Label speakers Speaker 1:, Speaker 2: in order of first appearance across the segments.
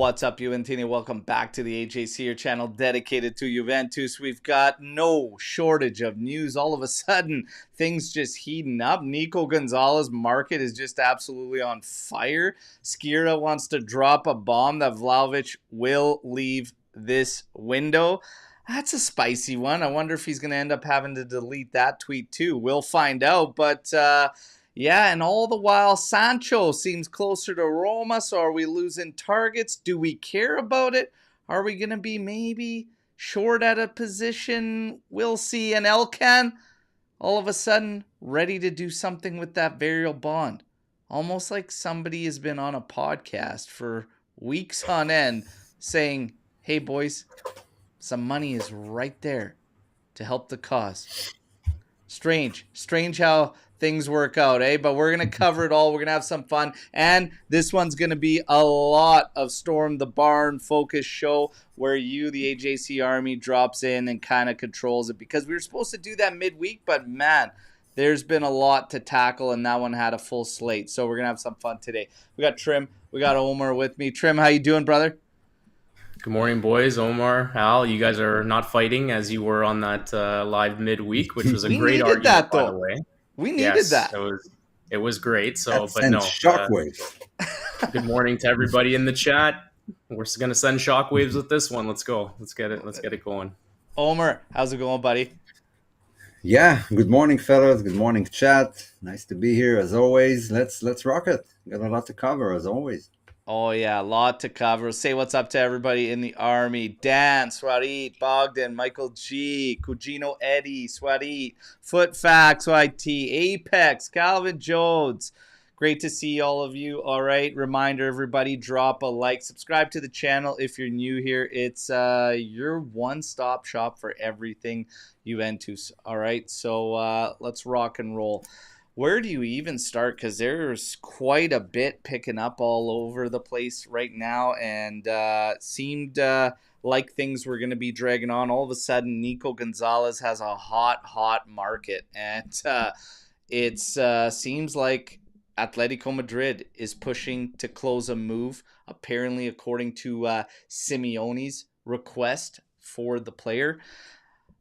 Speaker 1: What's up, Juventini? Welcome back to the AJC, your channel dedicated to Juventus. We've got no shortage of news. All of a sudden, things just heating up. Nico Gonzalez market is just absolutely on fire. Skira wants to drop a bomb that Vlahovic will leave this window. That's a spicy one. I wonder if he's going to end up having to delete that tweet too. We'll find out, but yeah, and all the while, Sancho seems closer to Roma, so are we losing targets? Do we care about it? Are we going to be maybe short at a position? We'll see. And Elkan, all of a sudden, ready to do something with that variable bond. Almost like somebody has been on a podcast for weeks on end saying, hey, boys, some money is right there to help the cause. Strange how things work out, eh? But we're going to cover it all. We're going to have some fun. And this one's going to be a lot of Storm the Barn focus show where you, the AJC Army, drops in and kind of controls it. Because we were supposed to do that midweek, but man, there's been a lot to tackle, and that one had a full slate. So we're going to have some fun today. We got Trim. We got Omer with me. Trim, how you doing, brother?
Speaker 2: Good morning, boys. Omar, Al, you guys are not fighting as you were on that live midweek, which was a great argument,
Speaker 1: that,
Speaker 2: by the way.
Speaker 1: We needed that.
Speaker 2: It was great. So,
Speaker 3: but no. Shockwaves.
Speaker 2: Good morning to everybody in the chat. We're going to send shockwaves with this one. Let's go. Let's get it going.
Speaker 1: Omer, how's it going, buddy?
Speaker 3: Yeah. Good morning, fellas. Good morning, chat. Nice to be here as always. Let's rock it. Got a lot to cover as always.
Speaker 1: Oh, yeah, a lot to cover. Say what's up to everybody in the Army. Dan, Swarit, Bogdan, Michael G, Cugino Eddie, Swarit, Footfax, YT, Apex, Calvin Jones. Great to see all of you. All right, reminder, everybody, drop a like. Subscribe to the channel if you're new here. It's your one-stop shop for everything Juventus. All right, so let's rock and roll. Where do you even start? Because there's quite a bit picking up all over the place right now, and seemed like things were going to be dragging on. All of a sudden, Nico Gonzalez has a hot market, and it seems like Atletico Madrid is pushing to close a move, apparently according to Simeone's request for the player.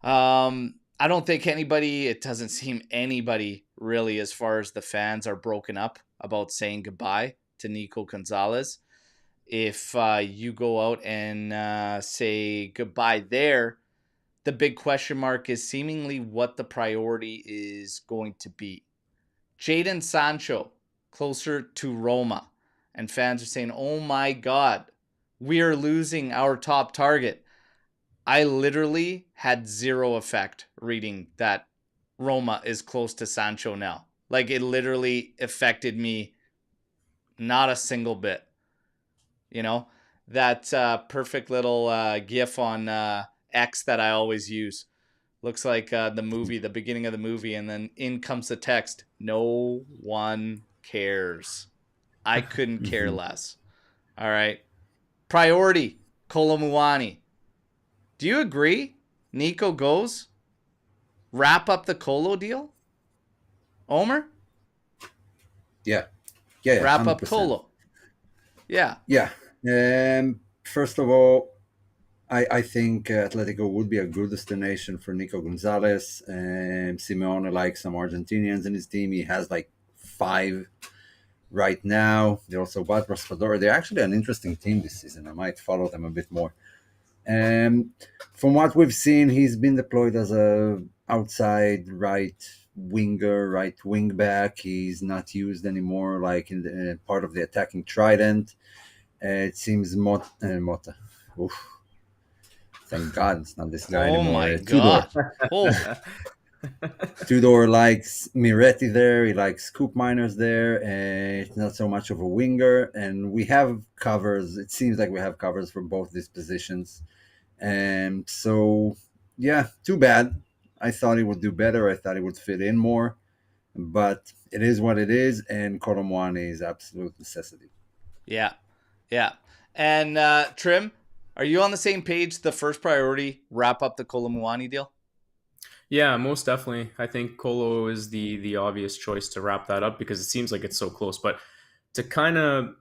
Speaker 1: I don't think it doesn't seem anybody really, as far as the fans, are broken up about saying goodbye to Nico Gonzalez. If you go out and say goodbye there, the big question mark is seemingly what the priority is going to be. Jadon Sancho, closer to Roma. And fans are saying, oh my God, we are losing our top target. I literally had zero effect reading that Roma is close to Sancho now. Like, it literally affected me not a single bit. You know, that perfect little gif on X that I always use. Looks like the beginning of the movie, and then in comes the text, no one cares. I couldn't care less. All right. Priority, Kolo Muani. Do you agree Nico goes? Wrap up the Kolo deal? Omer?
Speaker 3: Yeah.
Speaker 1: Wrap 100%. Up Kolo. Yeah.
Speaker 3: First of all, I think Atletico would be a good destination for Nico Gonzalez. Simeone likes some Argentinians in his team. He has like 5 right now. They also bought Raspadori. They're actually an interesting team this season. I might follow them a bit more. From what we've seen, he's been deployed as a outside right winger, right wing back. He's not used anymore like in the part of the attacking trident. It seems Mota. Oof. Thank God it's not this guy anymore.
Speaker 1: My God.
Speaker 3: Tudor likes Miretti there. He likes Scoop Miners there. It's not so much of a winger. And we have covers. It seems like we have covers for both these positions. And so, yeah, too bad. I thought he would do better. I thought he would fit in more. But it is what it is. And Kolo Muani is absolute necessity.
Speaker 1: Yeah. And Trim, are you on the same page? The first priority, wrap up the Kolo Muani deal?
Speaker 2: Yeah, most definitely. I think Kolo is the obvious choice to wrap that up because it seems like it's so close. But to kind of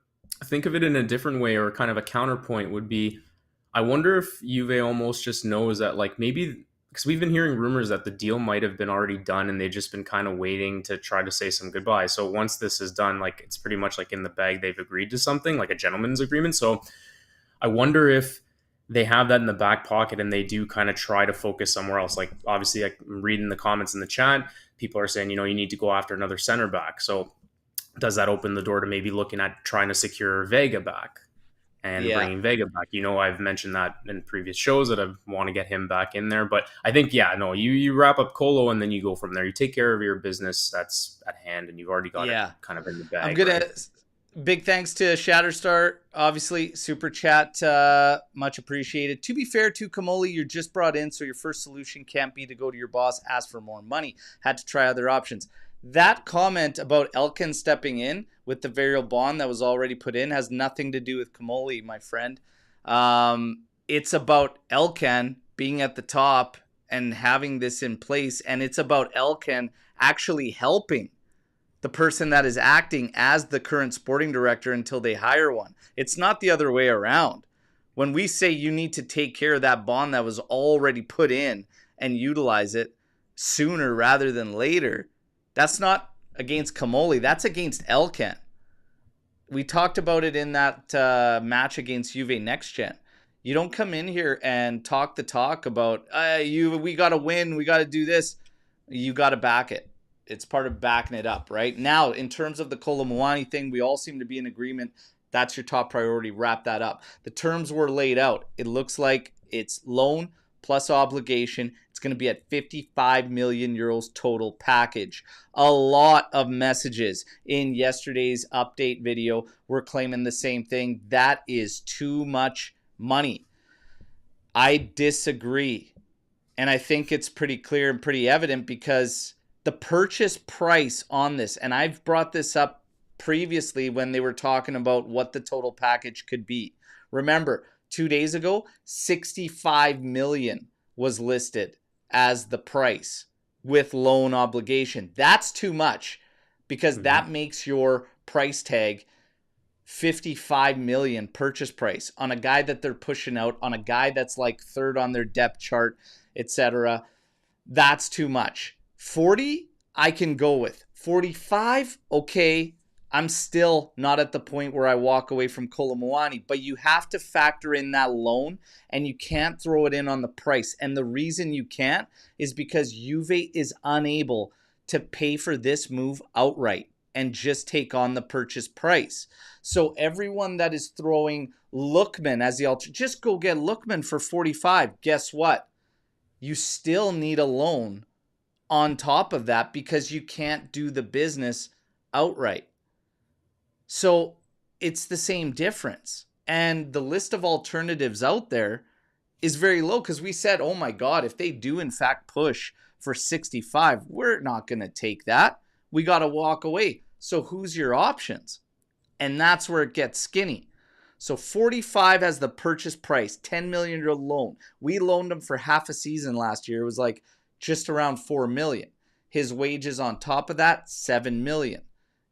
Speaker 2: think of it in a different way, or kind of a counterpoint would be, I wonder if Juve almost just knows that, like, maybe because we've been hearing rumors that the deal might have been already done and they've just been kind of waiting to try to say some goodbye. So once this is done, like, it's pretty much like in the bag, they've agreed to something like a gentleman's agreement. So I wonder if they have that in the back pocket and they do kind of try to focus somewhere else. Like, obviously, I'm reading the comments in the chat. People are saying, you need to go after another center back. So does that open the door to maybe looking at trying to secure Vega back and bringing Vega back? I've mentioned that in previous shows that I want to get him back in there. But I think, you wrap up Kolo and then you go from there. You take care of your business that's at hand and you've already got it kind of in the bag.
Speaker 1: I'm going to... Big thanks to Shatterstar, obviously, super chat, much appreciated. To be fair to Kamoli, you're just brought in, so your first solution can't be to go to your boss, ask for more money. Had to try other options. That comment about Elkan stepping in with the variable bond that was already put in has nothing to do with Kamoli, my friend. It's about Elkan being at the top and having this in place, and it's about Elkan actually helping the person that is acting as the current sporting director until they hire one. It's not the other way around. When we say you need to take care of that bond that was already put in and utilize it sooner rather than later, that's not against Kamoli. That's against Elkan. We talked about it in that match against Juve Next Gen. You don't come in here and talk the talk about, we got to win, we got to do this. You got to back it. It's part of backing it up, right? Now, in terms of the Kolo Muani thing, we all seem to be in agreement. That's your top priority. Wrap that up. The terms were laid out. It looks like it's loan plus obligation. It's going to be at 55 million euros total package. A lot of messages in yesterday's update video were claiming the same thing. That is too much money. I disagree. And I think it's pretty clear and pretty evident because the purchase price on this, and I've brought this up previously when they were talking about what the total package could be. Remember, 2 days ago, 65 million was listed as the price with loan obligation. That's too much because that makes your price tag 55 million purchase price on a guy that they're pushing out, on a guy that's like third on their depth chart, etc. That's too much. 40, I can go with. 45, okay, I'm still not at the point where I walk away from Kolo Muani, but you have to factor in that loan and you can't throw it in on the price. And the reason you can't is because Juve is unable to pay for this move outright and just take on the purchase price. So everyone that is throwing Lookman as the alternative, just go get Lookman for 45. Guess what? You still need a loan on top of that because you can't do the business outright. So it's the same difference. And the list of alternatives out there is very low because we said, oh my God, if they do in fact push for 65, we're not going to take that. We got to walk away. So who's your options? And that's where it gets skinny. So 45 has the purchase price, 10 million euro loan. We loaned him for half a season last year. It was like just around 4 million. His wages on top of that, 7 million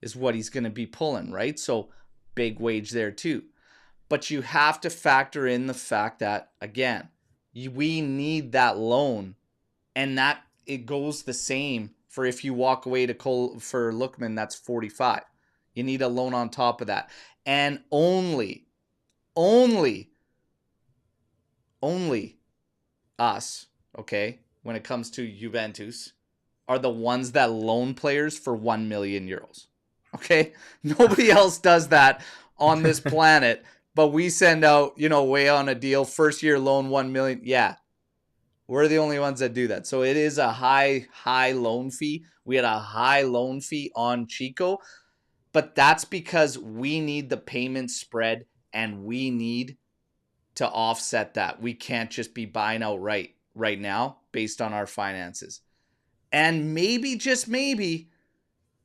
Speaker 1: is what he's going to be pulling, right? So big wage there too. But you have to factor in the fact that, again, we need that loan, and that it goes the same for if you walk away for Lookman, that's 45. You need a loan on top of that. And only us, okay, when it comes to Juventus, are the ones that loan players for 1 million euros. Okay? Nobody else does that on this planet, but we send out, way on a deal, first year loan 1 million. Yeah. We're the only ones that do that. So it is a high loan fee. We had a high loan fee on Chico, but that's because we need the payment spread and we need to offset that. We can't just be buying outright right now based on our finances. And maybe, just maybe,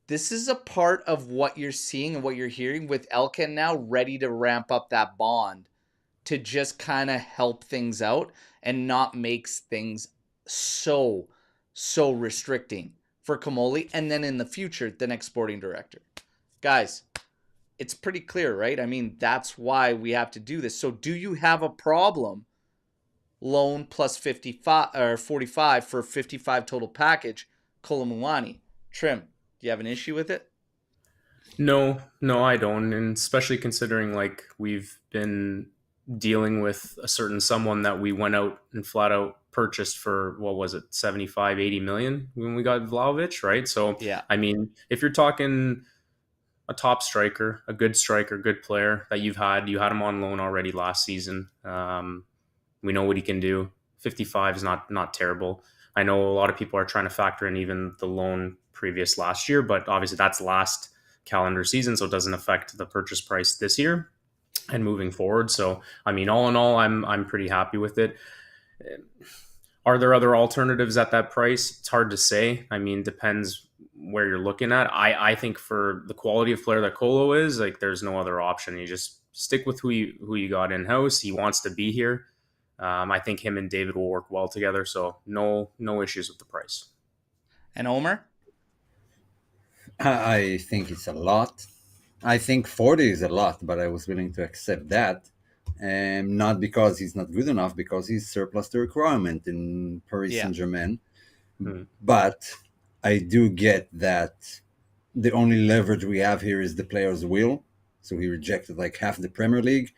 Speaker 1: this is a part of what you're seeing and what you're hearing with Elkan now ready to ramp up that bond to just kind of help things out and not makes things so restricting for Kamoli and then in the future, the next sporting director. Guys, it's pretty clear, right? I mean, that's why we have to do this. So do you have a problem loan plus 55 or 45 for 55 total package, Kolo Muani? Trim, do you have an issue with it?
Speaker 2: No, no, I don't. And especially considering like we've been dealing with a certain someone that we went out and flat out purchased for what was it, 75, 80 million when we got Vlahovic, right? So
Speaker 1: Yeah.
Speaker 2: I mean, if you're talking a top striker, good player that you had him on loan already last season. We know what he can do. 55 is not terrible. I know a lot of people are trying to factor in even the loan previous last year, but obviously that's last calendar season, so it doesn't affect the purchase price this year and moving forward. So I mean, all in all, I'm pretty happy with it. Are there other alternatives at that price? It's hard to say. I mean, depends where you're looking at. I think for the quality of player that Kolo is, like there's no other option. You just stick with who you got in house. He wants to be here. I think him and David will work well together. So no issues with the price.
Speaker 1: And Omer?
Speaker 3: I think it's a lot. I think 40 is a lot, but I was willing to accept that. And not because he's not good enough, because he's surplus the requirement in Paris
Speaker 1: Yeah.
Speaker 3: Saint-Germain.
Speaker 2: Hmm.
Speaker 3: But I do get that the only leverage we have here is the player's will. So he rejected like half the Premier League.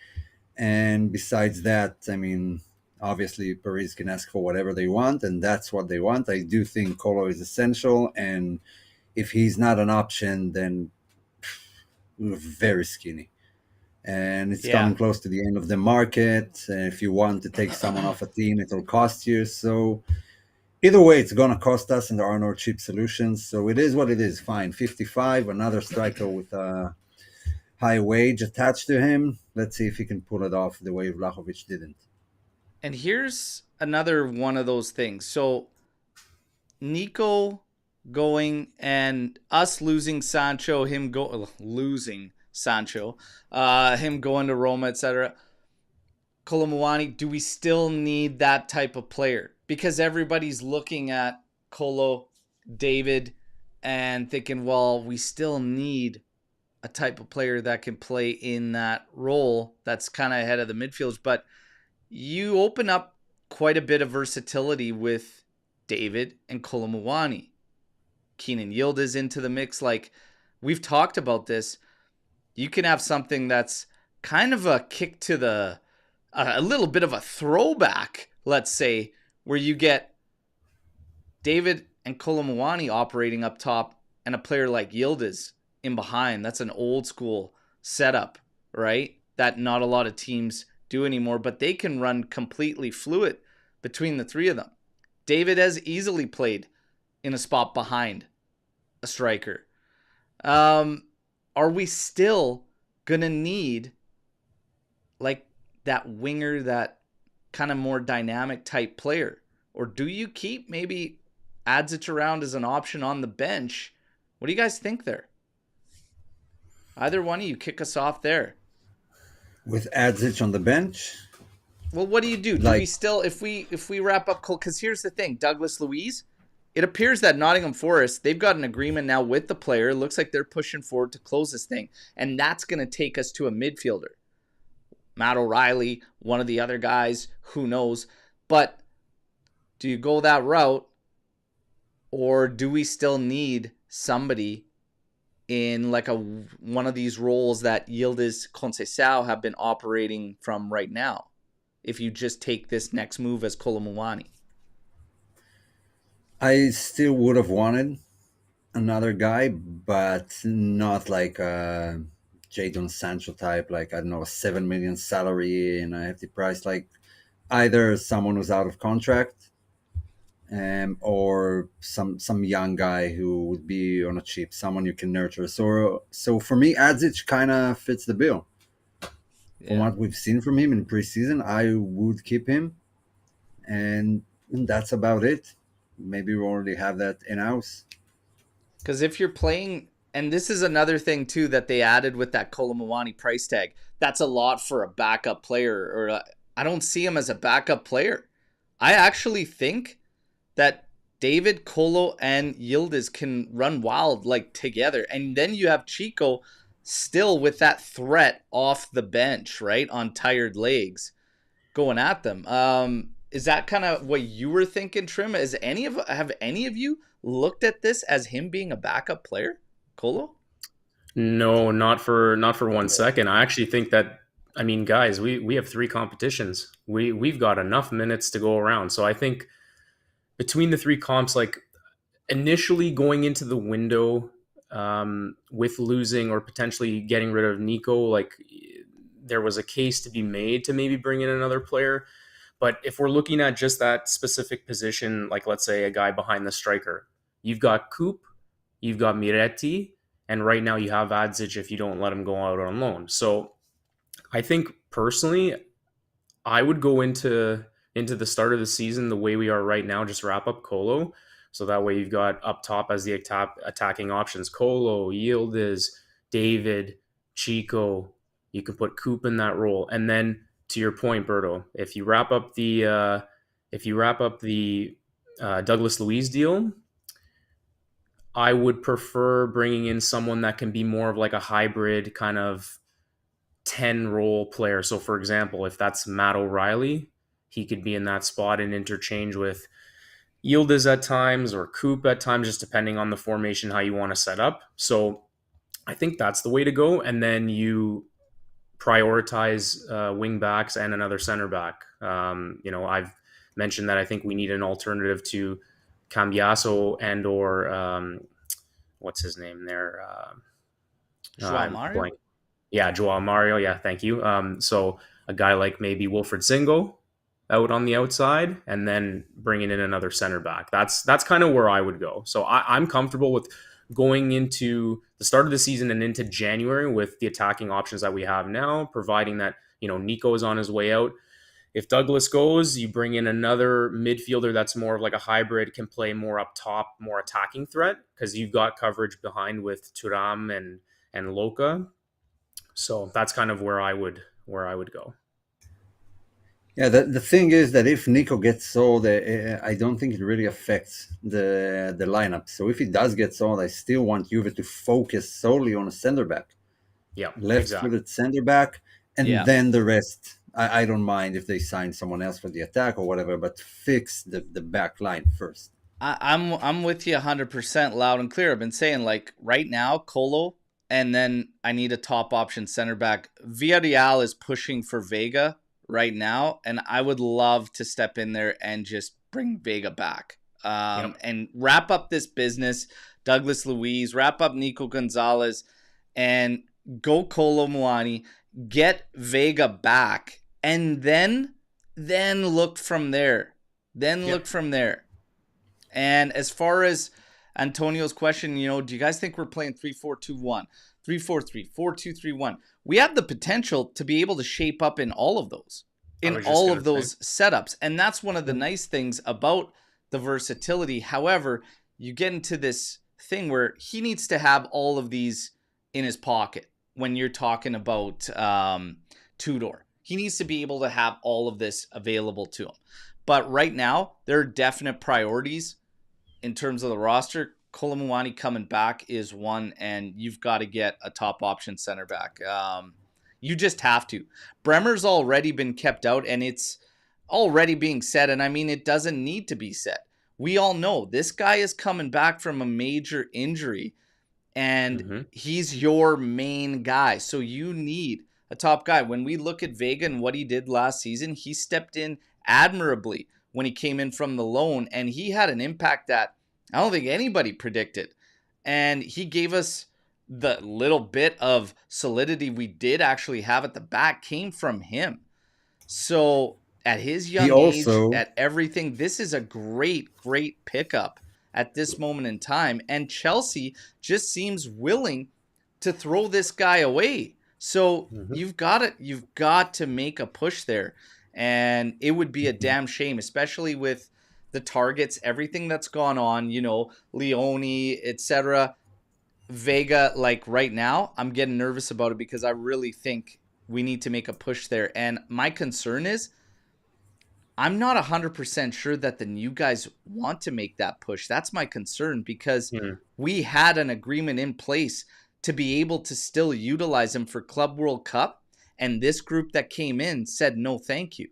Speaker 3: And besides that, I mean, obviously Paris can ask for whatever they want, and that's what they want. I do think Kolo is essential, and if he's not an option, then we're very skinny. And it's
Speaker 1: Yeah.
Speaker 3: coming close to the end of the market. If you want to take someone off a team, it'll cost you. So either way, it's going to cost us, and there are no cheap solutions. So it is what it is. Fine. 55, another striker with a high wage attached to him. Let's see if he can pull it off the way Vlahovic didn't.
Speaker 1: And here's another one of those things. So Nico going and us losing Sancho, him losing Sancho, him going to Roma, etc. Kolo Muani, do we still need that type of player? Because everybody's looking at Kolo, David, and thinking, well, we still need a type of player that can play in that role that's kind of ahead of the midfielders. But you open up quite a bit of versatility with David and Kolo Muani. Keenan Yildiz into the mix. Like, we've talked about this. You can have something that's kind of a kick to the, a little bit of a throwback, let's say, where you get David and Kolo Muani operating up top and a player like Yildiz in behind. That's an old school setup, right? That not a lot of teams do anymore, but they can run completely fluid between the three of them. David has easily played in a spot behind a striker. Are we still gonna need like that winger, that kind of more dynamic type player? Or do you keep maybe Adzic around as an option on the bench? What do you guys think there? Either one of you kick us off there.
Speaker 3: With Adzic on the bench?
Speaker 1: Well, what do you do? Do we still, if we wrap up, because here's the thing, Douglas Luiz, it appears that Nottingham Forest, they've got an agreement now with the player. It looks like they're pushing forward to close this thing. And that's going to take us to a midfielder. Matt O'Reilly, one of the other guys, who knows. But do you go that route, or do we still need somebody in like one of these roles that Yildiz Conceição have been operating from right now, if you just take this next move as Kolo Muani?
Speaker 3: I still would have wanted another guy, but not like a Jadon Sancho type, like, I don't know, a 7 million salary and a hefty price. Like either someone who's out of contract, or some young guy who would be on a cheap, someone you can nurture. So for me, Adzic kind of fits the bill. Yeah. From what we've seen from him in preseason, I would keep him, and that's about it. Maybe we already have that in-house.
Speaker 1: Because if you're playing, and this is another thing too that they added with that Kolo Muani price tag, that's a lot for a backup player, or I don't see him as a backup player. I actually think that David, Kolo, and Yildiz can run wild like together. And then you have Chico still with that threat off the bench, right? On tired legs going at them. Is that kind of what you were thinking, Trim? Have any of you looked at this as him being a backup player, Kolo?
Speaker 2: No, not for 1 second. I actually think that, I mean, guys, we have three competitions. We've got enough minutes to go around. So I think between the three comps, like initially going into the window, with losing or potentially getting rid of Nico, like there was a case to be made to maybe bring in another player. But if we're looking at just that specific position, like let's say a guy behind the striker, you've got Coop, you've got Miretti, and right now you have Adzic if you don't let him go out on loan. So I think personally, I would go into the start of the season the way we are right now, just wrap up Kolo. So that way you've got up top as the attacking options, Kolo, Yildiz, David, Chico. You can put Coop in that role. And then to your point, Berto, if you wrap up the Douglas Luiz deal, I would prefer bringing in someone that can be more of like a hybrid kind of 10 role player. So for example, if that's Matt O'Reilly, he could be in that spot and interchange with Yildiz at times or Coop at times, just depending on the formation, how you want to set up. So I think that's the way to go. And then you prioritize wing backs and another center back. I've mentioned that I think we need an alternative to Cambiaso and or what's his name there?
Speaker 1: Joao Mario?
Speaker 2: Blank. Yeah, Joao Mario. Yeah, thank you. So a guy like maybe Wilfred Zingo out on the outside, and then bringing in another center back. That's kind of where I would go. So I'm comfortable with going into the start of the season and into January with the attacking options that we have now, providing that Nico is on his way out. If Douglas goes, you bring in another midfielder that's more of like a hybrid, can play more up top, more attacking threat, because you've got coverage behind with Thuram and Luca. So that's kind of where I would go.
Speaker 3: Yeah, the thing is that if Nico gets sold, I don't think it really affects the lineup. So if he does get sold, I still want Juve to focus solely on a center back.
Speaker 2: Yeah,
Speaker 3: left-footed
Speaker 2: exactly.
Speaker 3: center back, and then the rest. I don't mind if they sign someone else for the attack or whatever, but fix the back line first.
Speaker 1: I'm with you 100% loud and clear. I've been saying, like, right now, Kolo, and then I need a top option center back. Villarreal is pushing for Vega right now, and I would love to step in there and just bring Vega back and wrap up this business. Douglas Luiz, wrap up Nico Gonzalez, and go Kolo Muani, get Vega back, and then look from there. Look from there. And as far as Antonio's question, do you guys think we're playing 3-4-2-1, 3-4-3, 4-2-3-1? We have the potential to be able to shape up in all of those, setups. And that's one of the nice things about the versatility. However, you get into this thing where he needs to have all of these in his pocket when you're talking about Tudor. He needs to be able to have all of this available to him. But right now, there are definite priorities in terms of the roster. Kolo Muani coming back is one, and you've got to get a top option center back. You just have to. Bremer's already been kept out, and it's already being said, and I mean, it doesn't need to be said. We all know this guy is coming back from a major injury, and he's your main guy. So you need a top guy. When we look at Vega and what he did last season, he stepped in admirably when he came in from the loan, and he had an impact that I don't think anybody predicted. And he gave us the little bit of solidity we did actually have at the back came from him. So at his young age, at everything, this is a great pickup at this moment in time. And Chelsea just seems willing to throw this guy away. So you've got to make a push there. And it would be a damn shame, especially with the targets, everything that's gone on, Leone, etc. Vega, like right now, I'm getting nervous about it because I really think we need to make a push there. And my concern is I'm not 100% sure that the new guys want to make that push. That's my concern because we had an agreement in place to be able to still utilize him for Club World Cup. And this group that came in said no thank you.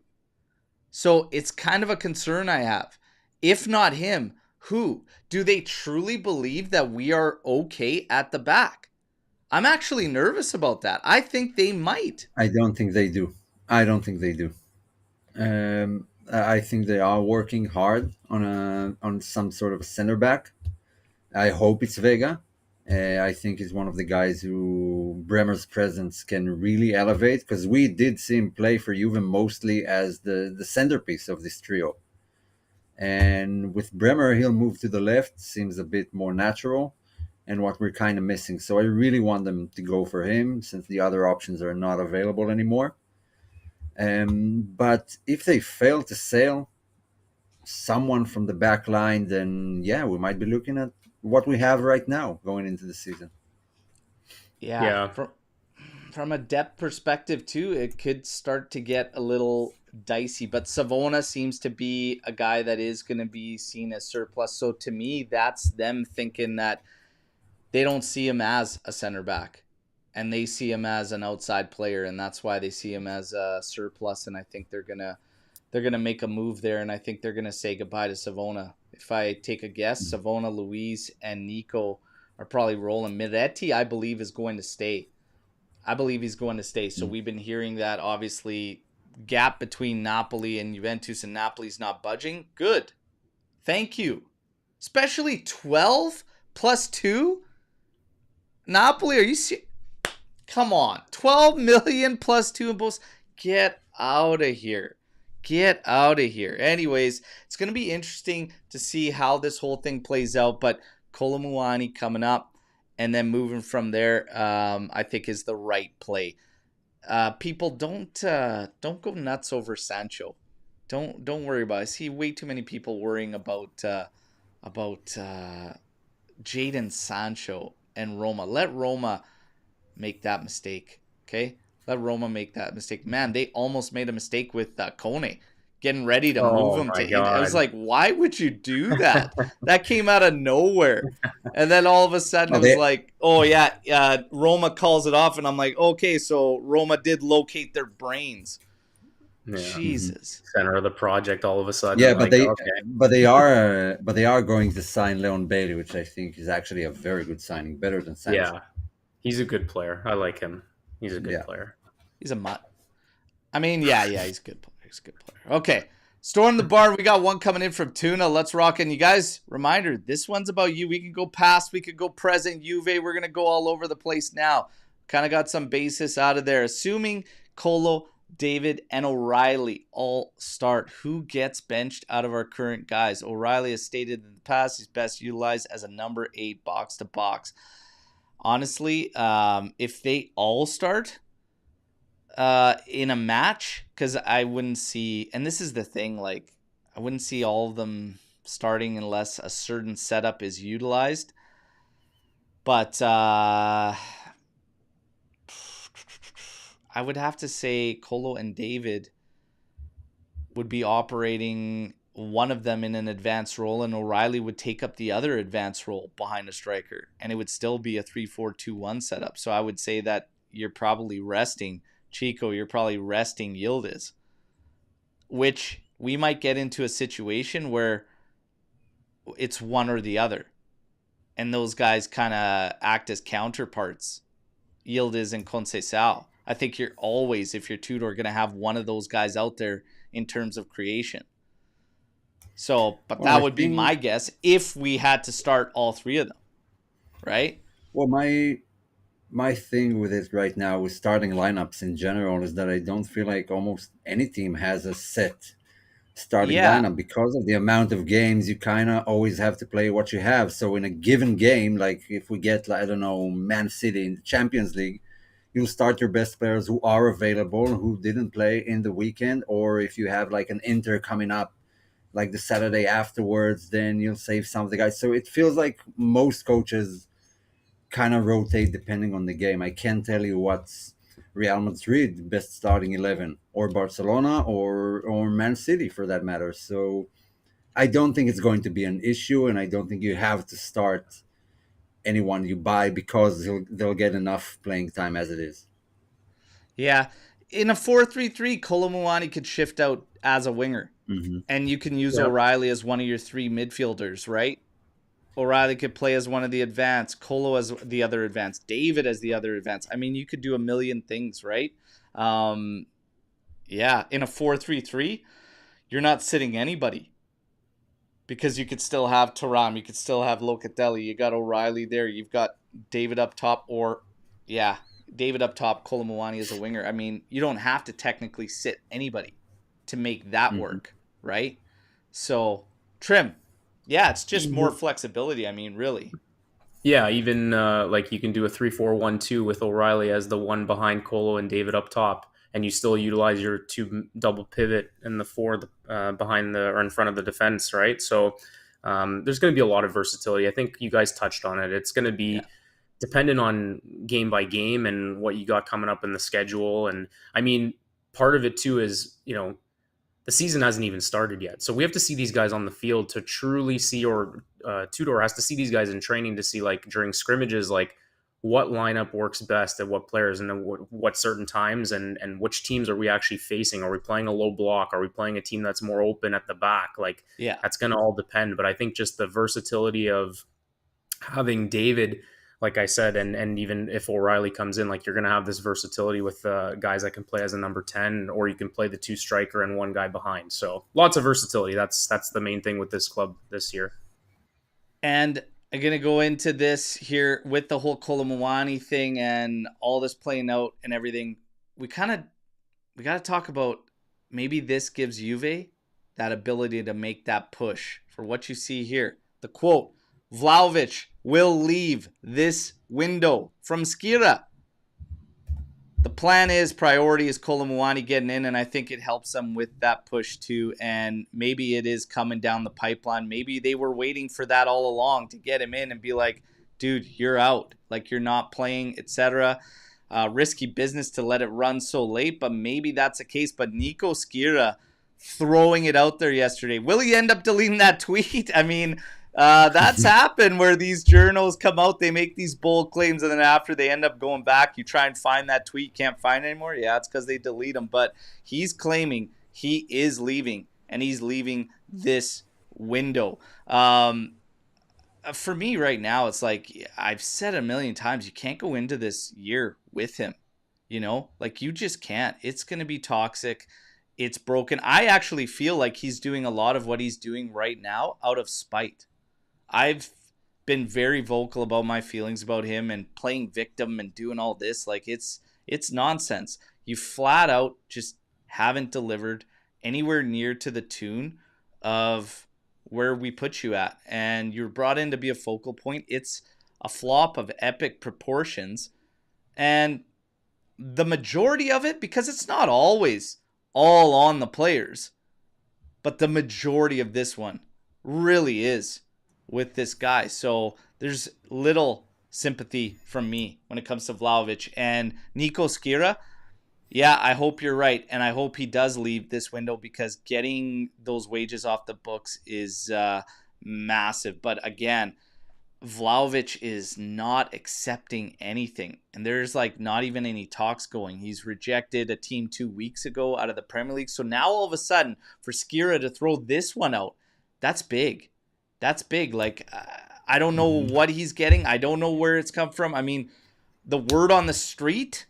Speaker 1: So it's kind of a concern I have. If not him, who? Do they truly believe that we are okay at the back? I'm actually nervous about that. I think they might.
Speaker 3: I don't think they do. I don't think they do. I think they are working hard on some sort of a center back. I hope it's Vega. I think he's one of the guys who Bremer's presence can really elevate, because we did see him play for Juve mostly as the centerpiece of this trio. And with Bremer, he'll move to the left, seems a bit more natural, and what we're kind of missing. So I really want them to go for him since the other options are not available anymore. But if they fail to sail someone from the back line, then yeah, we might be looking at what we have right now going into the season.
Speaker 1: Yeah. From a depth perspective too, it could start to get a little dicey. But Savona seems to be a guy that is going to be seen as surplus. So to me, that's them thinking that they don't see him as a center back, and they see him as an outside player, and that's why they see him as a surplus. And I think they're gonna make a move there, and I think they're gonna say goodbye to Savona. If I take a guess, Savona, Luis, and Nico are probably rolling. Miretti, I believe, is going to stay. I believe he's going to stay. So we've been hearing that, obviously, gap between Napoli and Juventus, and Napoli's not budging. Good. Thank you. Especially 12 plus 2? Napoli, are you serious? Come on. 12 million plus 2 in both. Get out of here. Get out of here. Anyways, it's going to be interesting to see how this whole thing plays out. But Kolo Muani coming up, and then moving from there, I think is the right play. People don't go nuts over Sancho. Don't worry about it. I see way too many people worrying about Jadon Sancho and Roma. Let Roma make that mistake, okay? Let Roma make that mistake. Man, they almost made a mistake with Kone, getting ready to move him to. I was like, why would you do that? That came out of nowhere. And then all of a sudden it was like, oh yeah, Roma calls it off, and I'm like, okay, so Roma did locate their brains. Yeah. Jesus.
Speaker 2: Center of the project all of a sudden.
Speaker 3: Yeah, but they are going to sign Leon Bailey, which I think is actually a very good signing, better than Sancho.
Speaker 2: Yeah, he's a good player. I like him. He's a good player.
Speaker 1: He's a mutt. I mean, yeah, he's a good player. He's a good player. Okay, Storm the Barn. We got one coming in from Tuna. Let's rock. And you guys, reminder, this one's about you. We can go past, we could go present. Juve, we're going to go all over the place now. Kind of got some basis out of there. Assuming Kolo, David, and O'Reilly all start, who gets benched out of our current guys? O'Reilly has stated in the past he's best utilized as a number 8 box-to-box. Honestly, if they all start in a match, because I wouldn't see, and this is the thing, like, I wouldn't see all of them starting unless a certain setup is utilized. But I would have to say Kolo and David would be operating one of them in an advanced role, and O'Reilly would take up the other advanced role behind a striker, and it would still be a 3-4-2-1 setup. So I would say that you're probably resting Chico, you're probably resting Yildiz, which we might get into a situation where it's one or the other, and those guys kind of act as counterparts, Yildiz and Conceição. I think you're always, if you're Tudor, going to have one of those guys out there in terms of creation. So, but that would be my guess if we had to start all three of them, right?
Speaker 3: Well, my thing with it right now with starting lineups in general is that I don't feel like almost any team has a set starting lineup because of the amount of games. You kind of always have to play what you have. So in a given game, like if we get, I don't know, Man City in the Champions League, you'll start your best players who are available, who didn't play in the weekend. Or if you have like an Inter coming up, like the Saturday afterwards, then you'll save some of the guys. So it feels like most coaches kind of rotate depending on the game. I can't tell you what's Real Madrid best starting 11, or Barcelona, or Man City for that matter. So I don't think it's going to be an issue, and I don't think you have to start anyone you buy because they'll get enough playing time as it is.
Speaker 1: Yeah. In a 4-3-3, Kolo Muani could shift out as a winger.
Speaker 3: Mm-hmm.
Speaker 1: And you can use
Speaker 2: Yep.
Speaker 1: O'Reilly as one of your three midfielders, right? O'Reilly could play as one of the advanced, Kolo as the other advanced, David as the other advanced. I mean, you could do a million things, right? Yeah, in a 4-3-3, you're not sitting anybody because you could still have Thuram, you could still have Locatelli, you got O'Reilly there, you've got David up top, or David up top, Kolo Muani as a winger. I mean, you don't have to technically sit anybody to make that work, right? So, trim. Yeah, it's just more flexibility, I mean, really.
Speaker 2: Yeah, even like you can do a 3-4-1-2 with O'Reilly as the one behind Kolo and David up top, and you still utilize your two double pivot and the four behind or in front of the defense, right? So there's going to be a lot of versatility. I think you guys touched on it. It's going to be dependent on game by game and what you got coming up in the schedule. And I mean, part of it too is, the season hasn't even started yet. So we have to see these guys on the field to truly see, or Tudor has to see these guys in training to see, like, during scrimmages, like, what lineup works best at what players and what certain times, and which teams are we actually facing? Are we playing a low block? Are we playing a team that's more open at the back? Like, that's going to all depend. But I think just the versatility of having David, like I said, and even if O'Reilly comes in, like, you're going to have this versatility with guys that can play as a number 10, or you can play the two striker and one guy behind. So lots of versatility. That's the main thing with this club this year.
Speaker 1: And I'm going to go into this here with the whole Kolo Muani thing and all this playing out and everything. We got to talk about, maybe this gives Juve that ability to make that push for what you see here. The quote, Vlahovic will leave this window, from Skira. The plan is, priority is Kolo Muani getting in, and I think it helps them with that push too. And maybe it is coming down the pipeline. Maybe they were waiting for that all along to get him in and be like, dude, you're out. Like, you're not playing, etc. Risky business to let it run so late, but maybe that's the case. But Nico Skira throwing it out there yesterday. Will he end up deleting that tweet? I mean, that's happened where these journals come out, they make these bold claims, and then after they end up going back, you try and find that tweet, can't find it anymore. Yeah, it's because they delete them. But he's claiming he is leaving, and he's leaving this window. For me right now, it's like, I've said a million times, you can't go into this year with him. Like, you just can't. It's going to be toxic. It's broken. I actually feel like he's doing a lot of what he's doing right now out of spite. I've been very vocal about my feelings about him and playing victim and doing all this. Like, it's nonsense. You flat out just haven't delivered anywhere near to the tune of where we put you at. And you're brought in to be a focal point. It's a flop of epic proportions. And the majority of it, because it's not always all on the players, but the majority of this one really is with this guy. So there's little sympathy from me when it comes to Vlahovic. And Nico Skira, yeah, I hope you're right, and I hope he does leave this window, because getting those wages off the books is massive. But again, Vlahovic is not accepting anything, and there's like not even any talks going. He's rejected a team 2 weeks ago out of the Premier League. So now all of a sudden, for Skira to throw this one out, that's big. That's big. Like, I don't know what he's getting. I don't know where it's come from. I mean, the word on the street,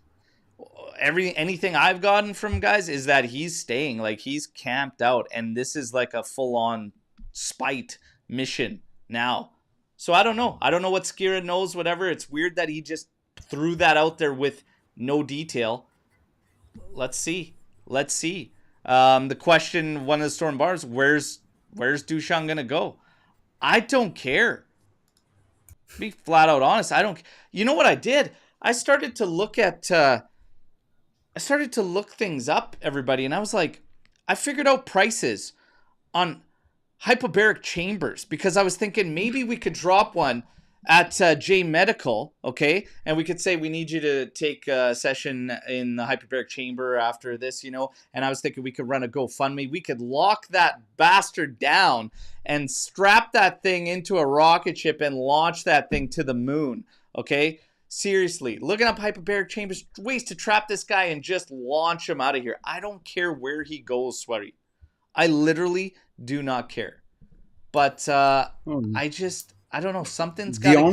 Speaker 1: anything I've gotten from guys is that he's staying. Like, he's camped out, and this is like a full-on spite mission now. So I don't know. I don't know what Skira knows, whatever. It's weird that he just threw that out there with no detail. Let's see. The question, one of the Storm Bars, where's Dusan going to go? I don't care. Be flat out honest. I don't. You know what I did? I started to look things up, everybody, and I was like, I figured out prices on hyperbaric chambers, because I was thinking maybe we could drop one at J Medical, okay? And we could say we need you to take a session in the hyperbaric chamber after this, and I was thinking we could run a GoFundMe. We could lock that bastard down and strap that thing into a rocket ship and launch that thing to the moon, okay? Seriously, looking up hyperbaric chambers, ways to trap this guy and just launch him out of here. I don't care where he goes, Sweaty. I literally do not care. But I don't know. Something's got to give.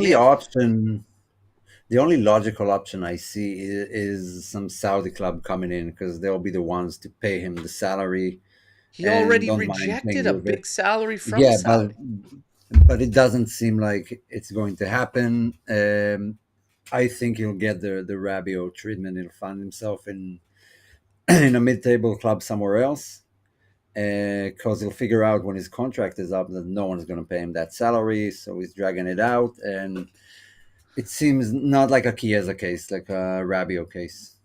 Speaker 3: The only logical option I see is some Saudi club coming in, because they'll be the ones to pay him the salary.
Speaker 1: He already rejected a big salary from Saudi.
Speaker 3: But it doesn't seem like it's going to happen. I think he'll get the Rabiot treatment. He'll find himself in a mid-table club somewhere else, because he'll figure out when his contract is up that no one's going to pay him that salary, so he's dragging it out. And it seems not like a Chiesa case, like a Rabiot case.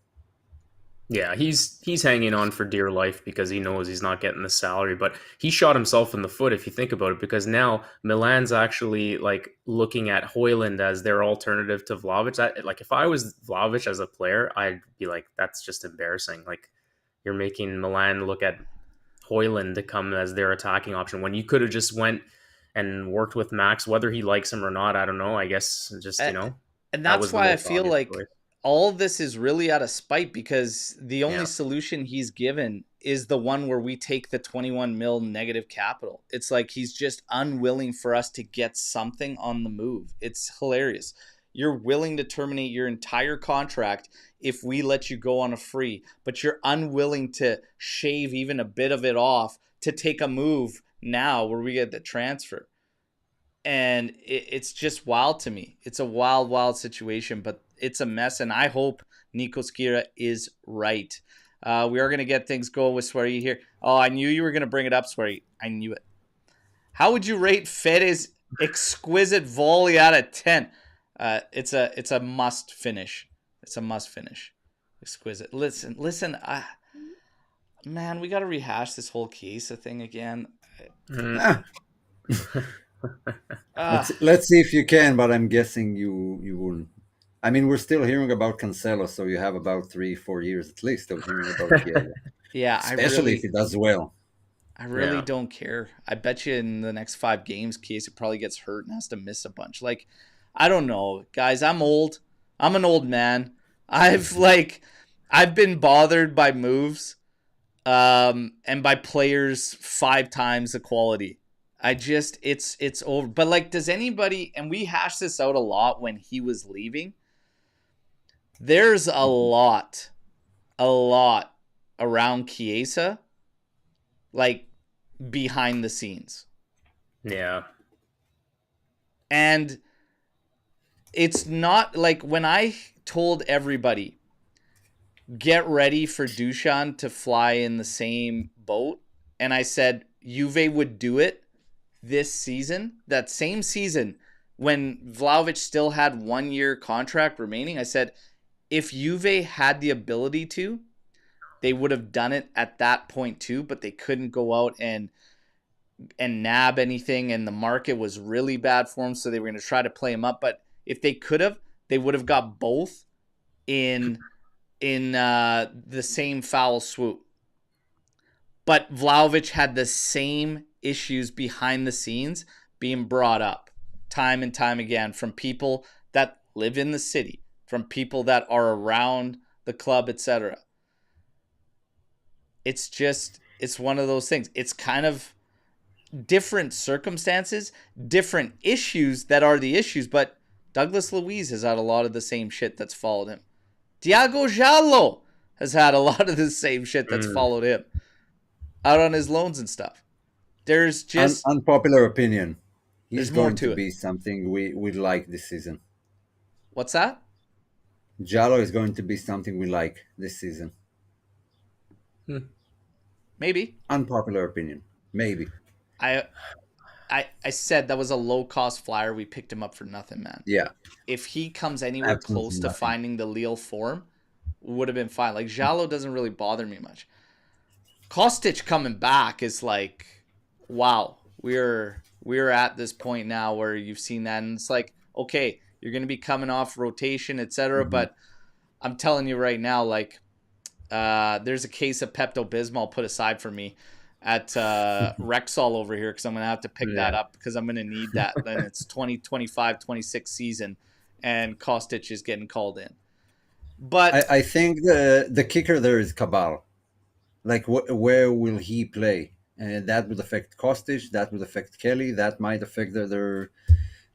Speaker 2: Yeah, he's hanging on for dear life because he knows he's not getting the salary, but he shot himself in the foot if you think about it, because now Milan's actually like looking at Højlund as their alternative to Vlahovic. Like if I was Vlahovic as a player, I'd be like, that's just embarrassing. Like you're making Milan look at Højlund to come as their attacking option when you could have just went and worked with Max, whether he likes him or not. I don't know. I guess just,
Speaker 1: and that's why I feel like all of this is really out of spite, because the only solution he's given is the one where we take the 21 mil negative capital. It's like he's just unwilling for us to get something on the move. It's hilarious. You're willing to terminate your entire contract if we let you go on a free, but you're unwilling to shave even a bit of it off to take a move now where we get the transfer. And it's just wild to me. It's a wild, wild situation, but it's a mess, and I hope Nico Skira is right. We are going to get things going with Swery here. Oh, I knew you were going to bring it up, Swery. I knew it. How would you rate Fede's exquisite volley out of 10? It's a must finish. It's a must finish. Exquisite. Listen. Man, we got to rehash this whole Chiesa thing again.
Speaker 3: Let's see if you can, but I'm guessing you wouldn't. I mean, we're still hearing about Cancelo, so you have about 3-4 years at least of hearing about Chiesa.
Speaker 1: Yeah,
Speaker 3: especially if he does well.
Speaker 1: I really don't care. I bet you in the next 5 games, Chiesa probably gets hurt and has to miss a bunch. Like, I don't know, guys. I'm old. I'm an old man. I've been bothered by moves, and by players 5 times the quality. It's over. But like, does anybody, and we hashed this out a lot when he was leaving, there's a lot around Chiesa, like behind the scenes.
Speaker 2: Yeah.
Speaker 1: And it's not like when I told everybody, get ready for Dusan to fly in the same boat, and I said Juve would do it this season, that same season when Vlahovic still had 1 year contract remaining, I said if Juve had the ability to, they would have done it at that point too, but they couldn't go out and nab anything, and the market was really bad for them, so they were going to try to play him up. But if they could have, they would have got both in the same foul swoop. But Vlahovic had the same issues behind the scenes being brought up time and time again from people that live in the city, from people that are around the club, etc. It's one of those things. It's kind of different circumstances, different issues that are the issues, but Douglas Luiz has had a lot of the same shit that's followed him. Thiago Giallo has had a lot of the same shit that's followed him out on his loans and stuff. There's just
Speaker 3: unpopular opinion. He's
Speaker 1: more
Speaker 3: going
Speaker 1: to
Speaker 3: to
Speaker 1: it.
Speaker 3: be something we like this season.
Speaker 1: What's that?
Speaker 3: Giallo is going to be something we like this season.
Speaker 1: Maybe.
Speaker 3: Unpopular opinion. Maybe.
Speaker 1: I said that was a low-cost flyer. We picked him up for nothing, man.
Speaker 3: Yeah.
Speaker 1: If he comes anywhere close to finding the Lille form, would have been fine. Like, Giallo doesn't really bother me much. Kostic coming back is like, wow. We're at this point now where you've seen that, and it's like, okay, you're going to be coming off rotation, etc.
Speaker 3: Mhm.
Speaker 1: But I'm telling you right now, like, there's a case of Pepto-Bismol put aside for me at Rexall over here because I'm going to have to pick that
Speaker 2: Yeah.
Speaker 1: up because I'm going to need that. Then it's 2025-26 season, and Kostic is getting called in. But
Speaker 3: I think the kicker there is Cabal. Like, where will he play? And that would affect Kostic. That would affect Kelly. That might affect their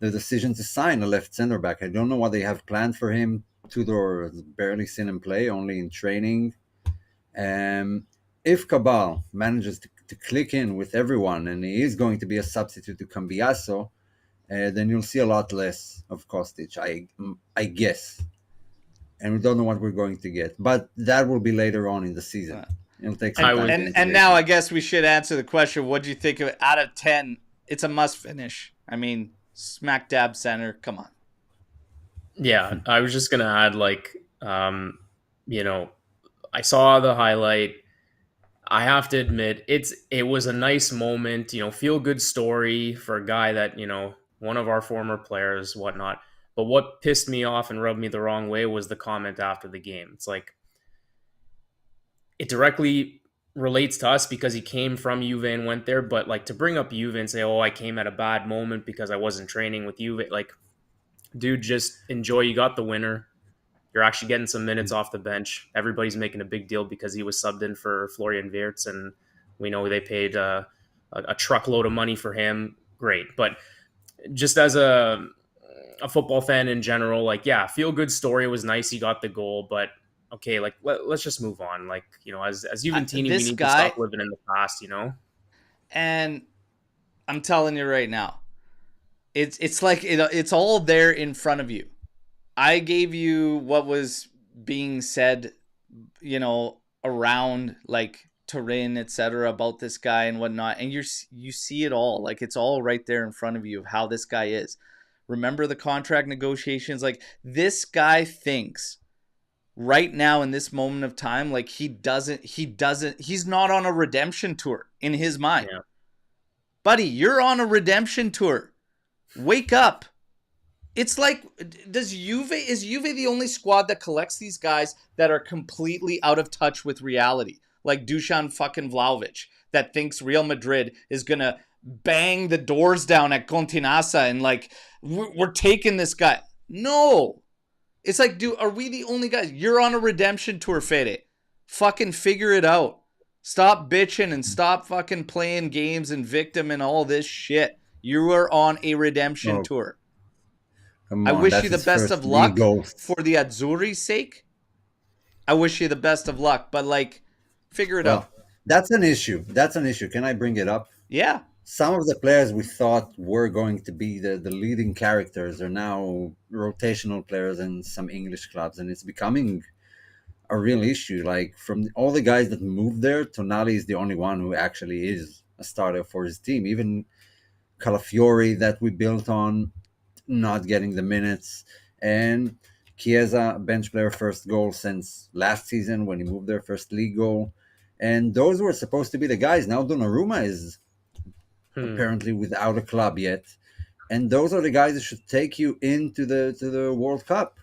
Speaker 3: decision to sign a left center back. I don't know what they have planned for him. Tudor has barely seen him play, only in training. If Cabal manages to click in with everyone and he is going to be a substitute to Cambiaso, then you'll see a lot less of Kostic, I guess. And we don't know what we're going to get. But that will be later on in the season. It'll take some time.
Speaker 1: and now I guess we should answer the question, what do you think of it? Out of 10, it's a must finish. I mean, smack dab center, come on.
Speaker 2: Yeah, I was just gonna add, like, you know, I saw the highlight. I have to admit, it was a nice moment, feel good story for a guy that, one of our former players, whatnot. But what pissed me off and rubbed me the wrong way was the comment after the game. It's like, it directly relates to us because he came from Juve and went there, but like to bring up Juve and say, oh, I came at a bad moment because I wasn't training with Juve, like, dude, just enjoy. You got the winner. You're actually getting some minutes off the bench. Everybody's making a big deal because he was subbed in for Florian Wirtz, and we know they paid a truckload of money for him. Great. But just as a football fan in general, like, yeah, feel good story. It was nice he got the goal, but okay, like, let's just move on. Like, as Juventini, we need to stop living in the past,
Speaker 1: And I'm telling you right now, it's like it's all there in front of you. I gave you what was being said, around like Turin, etc., about this guy and whatnot, and you see it all. Like, it's all right there in front of you of how this guy is. Remember the contract negotiations? Like, this guy thinks right now in this moment of time, like, he's not on a redemption tour in his mind.
Speaker 2: Yeah.
Speaker 1: Buddy, you're on a redemption tour. Wake up. It's like, is Juve the only squad that collects these guys that are completely out of touch with reality? Like Dusan fucking Vlahovic, that thinks Real Madrid is going to bang the doors down at Continasa and like, we're taking this guy. No. It's like, dude, are we the only guys? You're on a redemption tour, Fede. Fucking figure it out. Stop bitching and stop fucking playing games and victim and all this shit. You are on a redemption tour. I wish you the best of luck for the Azzurri's sake. I wish you the best of luck, but like, figure it out.
Speaker 3: That's an issue. Can I bring it up?
Speaker 1: Yeah.
Speaker 3: Some of the players we thought were going to be the leading characters are now rotational players in some English clubs, and it's becoming a real issue. Like, from all the guys that moved there, Tonali is the only one who actually is a starter for his team. Even Calafiori, that we built on, not getting the minutes, and Chiesa, bench player, first goal since last season when he moved there, first league goal, and those were supposed to be the guys. Now Donnarumma is apparently without a club yet, and those are the guys that should take you into the World Cup.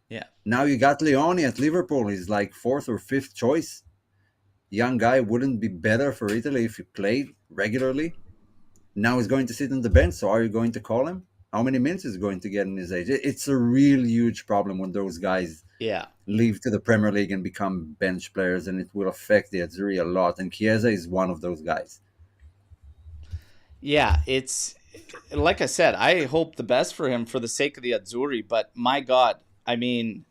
Speaker 1: Yeah.
Speaker 3: Now you got Leone at Liverpool. He's like fourth or fifth choice. Young guy, wouldn't be better for Italy if he played regularly. Now he's going to sit on the bench. So are you going to call him? How many minutes is he going to get in his age? It's a real huge problem when those guys leave to the Premier League and become bench players, and it will affect the Azzurri a lot. And Chiesa is one of those guys.
Speaker 1: Yeah, it's like I said, I hope the best for him for the sake of the Azzurri, but my God, I mean,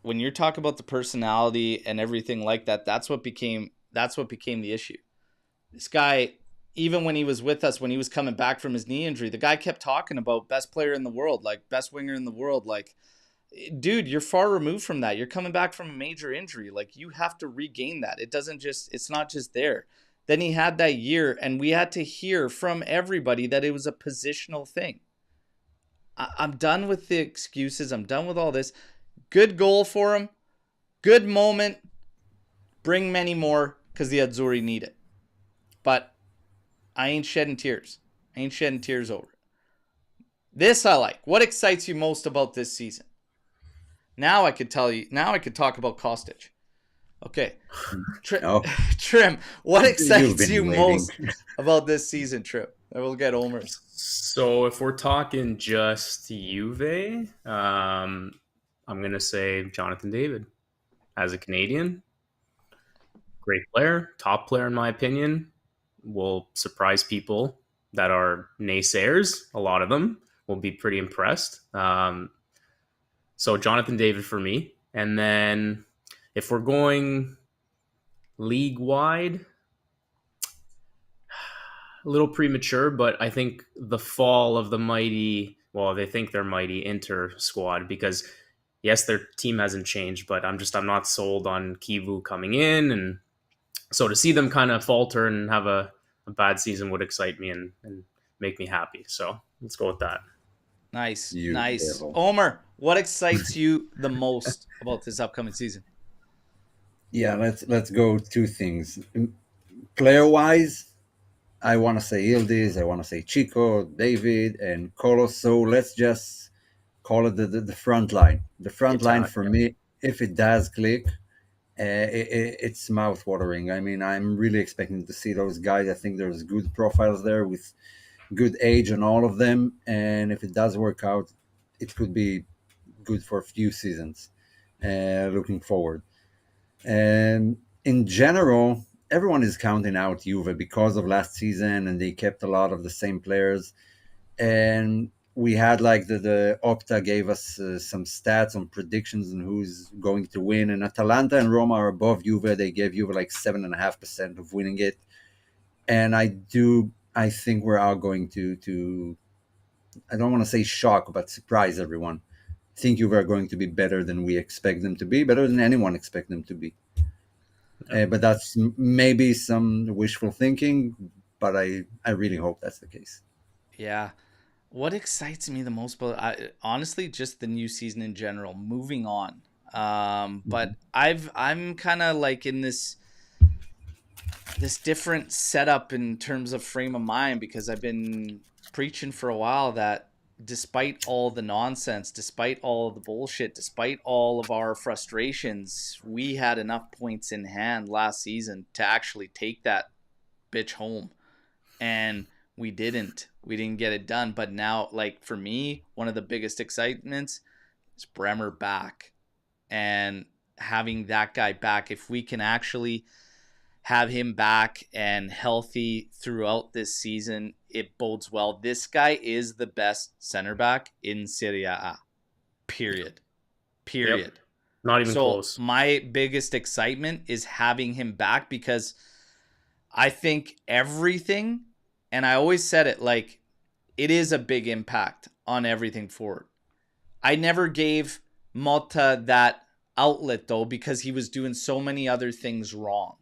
Speaker 1: when you're talking about the personality and everything like that, that's what became the issue. This guy, even when he was with us, when he was coming back from his knee injury, the guy kept talking about best player in the world, like best winger in the world. Like, dude, you're far removed from that. You're coming back from a major injury. Like, you have to regain that. It's not just there. Then he had that year, and we had to hear from everybody that it was a positional thing. I'm done with the excuses. I'm done with all this. Good goal for him. Good moment. Bring many more because the Azzurri need it. But I ain't shedding tears. I ain't shedding tears over it. This I like. What excites you most about this season? Now I could tell you. Now I could talk about Kostic. Okay.
Speaker 3: Oh,
Speaker 1: Trim, what
Speaker 3: you've
Speaker 1: excites
Speaker 3: been
Speaker 1: you
Speaker 3: waiting.
Speaker 1: most about this season, Trim? I will get Omer's.
Speaker 2: So if we're talking just Juve, I'm gonna say Jonathan David as a Canadian, great player, top player in my opinion. Will surprise people that are naysayers. A lot of them will be pretty impressed. So Jonathan David for me, and then if we're going league wide, a little premature, but I think the fall of the mighty, well, they think they're mighty Inter squad, because yes, their team hasn't changed, but I'm not sold on Kivu coming in, and so to see them kind of falter and have a bad season would excite me and make me happy. So let's go with that.
Speaker 1: Nice,
Speaker 3: You
Speaker 1: nice.
Speaker 3: devil.
Speaker 1: Omer, what excites you the most about this upcoming season?
Speaker 3: Yeah, let's go two things. Player wise, I want to say Yildiz, I want to say Chico, David, and Kolo. So let's just call it the front line. The front line
Speaker 2: Attack.
Speaker 3: for me, if it does click, it's mouth watering. I mean, I'm really expecting to see those guys. I think there's good profiles there with good age on all of them. And if it does work out, it could be good for a few seasons. Looking forward. And in general, everyone is counting out Juve because of last season, and they kept a lot of the same players. And we had like the Opta gave us some stats on predictions and who's going to win. And Atalanta and Roma are above Juve. They gave Juve like 7.5% of winning it. And I think we're all going to I don't want to say shock, but surprise everyone. I think Juve are going to be better than we expect them to be, better than anyone expect them to be. But that's maybe some wishful thinking, but I really hope that's the case.
Speaker 1: Yeah. What excites me the most about honestly just the new season in general, moving on. But I'm kind of like in this different setup in terms of frame of mind, because I've been preaching for a while that despite all the nonsense, despite all of the bullshit, despite all of our frustrations, we had enough points in hand last season to actually take that bitch home. And we didn't. We didn't get it done. But now, like, for me, one of the biggest excitements is Bremer back. And having that guy back, if we can actually have him back and healthy throughout this season, it bodes well. This guy is the best center back in Serie A. Period.
Speaker 2: Yep. Not even close.
Speaker 1: My biggest excitement is having him back, because I think everything, and I always said it, like, it is a big impact on everything forward. I never gave Motta that outlet, though, because he was doing so many other things wrong.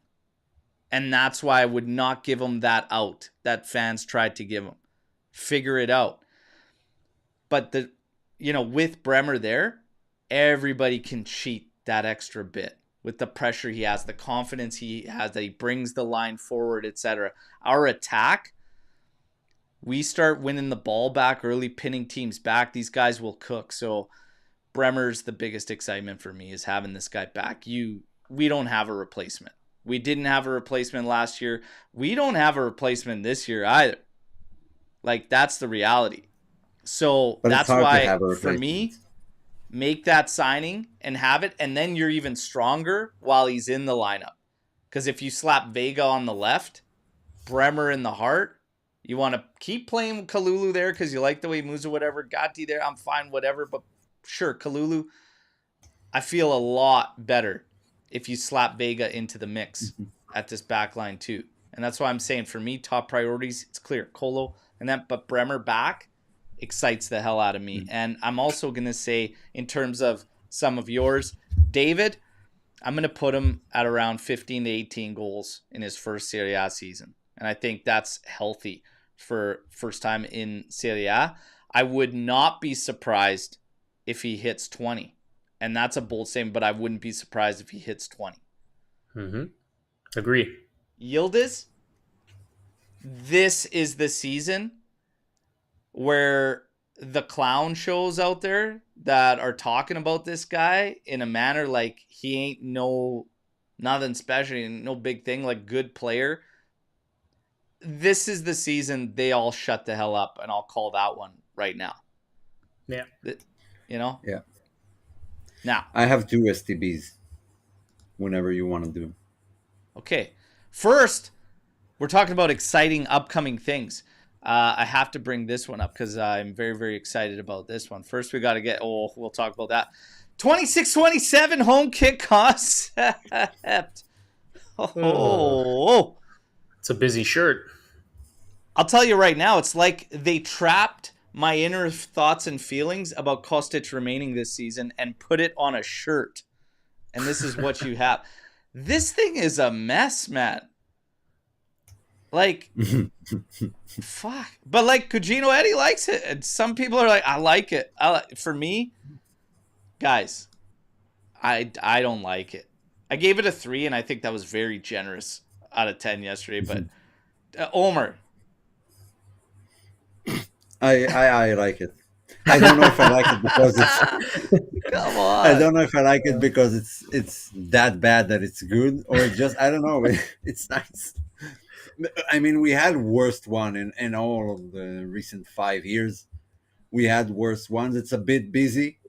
Speaker 1: And that's why I would not give him that out that fans tried to give him. Figure it out. But with Bremer there, everybody can cheat that extra bit with the pressure he has, the confidence he has, that he brings the line forward, etc. Our attack, we start winning the ball back early, pinning teams back, these guys will cook. So Bremer's the biggest excitement for me, is having this guy back. We don't have a replacement. We didn't have a replacement last year. We don't have a replacement this year either. Like, that's the reality. So
Speaker 3: But
Speaker 1: that's
Speaker 3: it's hard to
Speaker 1: why,
Speaker 3: have a
Speaker 1: for
Speaker 3: replacement.
Speaker 1: me, make that signing and have it, and then you're even stronger while he's in the lineup. Because if you slap Vega on the left, Bremer in the heart, you want to keep playing Kalulu there because you like the way he moves or whatever. Gatti there, I'm fine, whatever. But sure, Kalulu, I feel a lot better if you slap Vega into the mix at this back line too. And that's why I'm saying, for me, top priorities, it's clear. Kolo, but Bremer back excites the hell out of me. And I'm also going to say, in terms of some of yours, David, I'm going to put him at around 15 to 18 goals in his first Serie A season. And I think that's healthy for first time in Serie A. I would not be surprised if he hits 20. And that's a bold statement, but I wouldn't be surprised if he hits 20.
Speaker 2: Agree.
Speaker 1: Yildiz, this is the season where the clown shows out there that are talking about this guy in a manner like he ain't nothing special, no big thing, like good player. This is the season they all shut the hell up, and I'll call that one right now.
Speaker 2: Yeah.
Speaker 1: You know?
Speaker 3: Yeah.
Speaker 1: Now.
Speaker 3: I have 2 STBs whenever you want to do.
Speaker 1: Okay. First, we're talking about exciting upcoming things. I have to bring this one up because I'm very, very excited about this one. First, we got to we'll talk about that. 26-27 home kit concept. Oh.
Speaker 2: It's a busy shirt.
Speaker 1: I'll tell you right now, it's like they trapped my inner thoughts and feelings about Kostic remaining this season and put it on a shirt. And this is what you have. This thing is a mess, man. Like, fuck. But like, Cugino Eddie likes it. And some people are like, I like it. For me, guys, I don't like it. I gave it a 3, and I think that was very generous out of 10 yesterday. But Omer.
Speaker 3: I like it. I don't know if I like it because it's.
Speaker 1: Come on.
Speaker 3: I don't know if I like it because it's that bad that it's good, or just I don't know. It's nice. I mean, we had worst one in all of the recent 5 years. We had worst ones. It's a bit busy,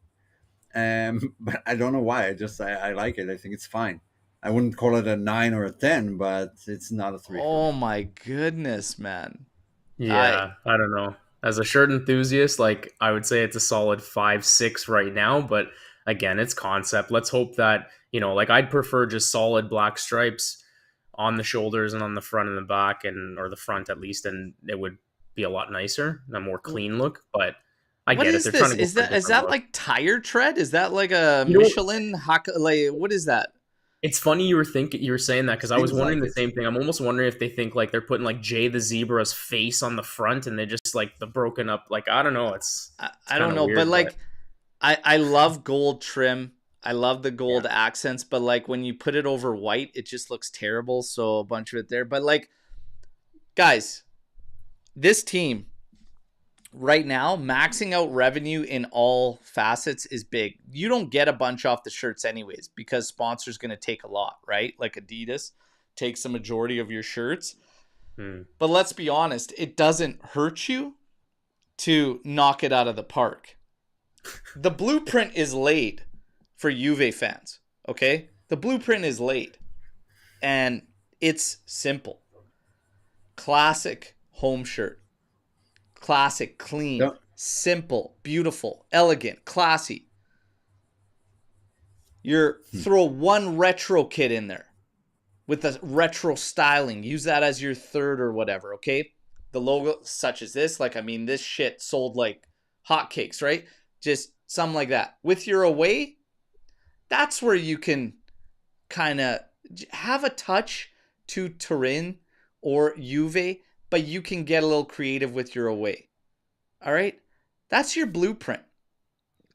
Speaker 3: but I don't know why. I like it. I think it's fine. I wouldn't call it a 9 or a 10, but it's not a 3.
Speaker 1: Oh my goodness, man.
Speaker 2: Yeah, I don't know. As a shirt enthusiast, like I would say it's a solid 5-6 right now, but again, it's concept. Let's hope that, like I'd prefer just solid black stripes on the shoulders and on the front and the back, or the front at least, and it would be a lot nicer and a more clean look. But I get it. They're trying to go
Speaker 1: is that like tire tread? Is that like a Michelin? Like, what is that?
Speaker 2: It's funny you were saying that, because I was wondering the same thing. I'm almost wondering if they think like they're putting like Jay the Zebra's face on the front, and they just like the broken up. Like I don't know.
Speaker 1: I don't know, weird, but like I love gold trim. I love the gold accents, but like when you put it over white, it just looks terrible. So a bunch of it there, but like, guys, this team right now, maxing out revenue in all facets is big. You don't get a bunch off the shirts anyways, because sponsors going to take a lot, right? Like Adidas takes the majority of your shirts. But let's be honest, it doesn't hurt you to knock it out of the park. The blueprint is laid for Juve fans, okay? The blueprint is laid. And it's simple. Classic home shirt. Classic, clean, simple, beautiful, elegant, classy. Throw one retro kit in there with a retro styling. Use that as your third or whatever, okay? The logo, such as this, like, I mean, this shit sold like hotcakes, right? Just something like that. With your away, that's where you can kind of have a touch to Turin or Juve, but you can get a little creative with your away. All right? That's your blueprint.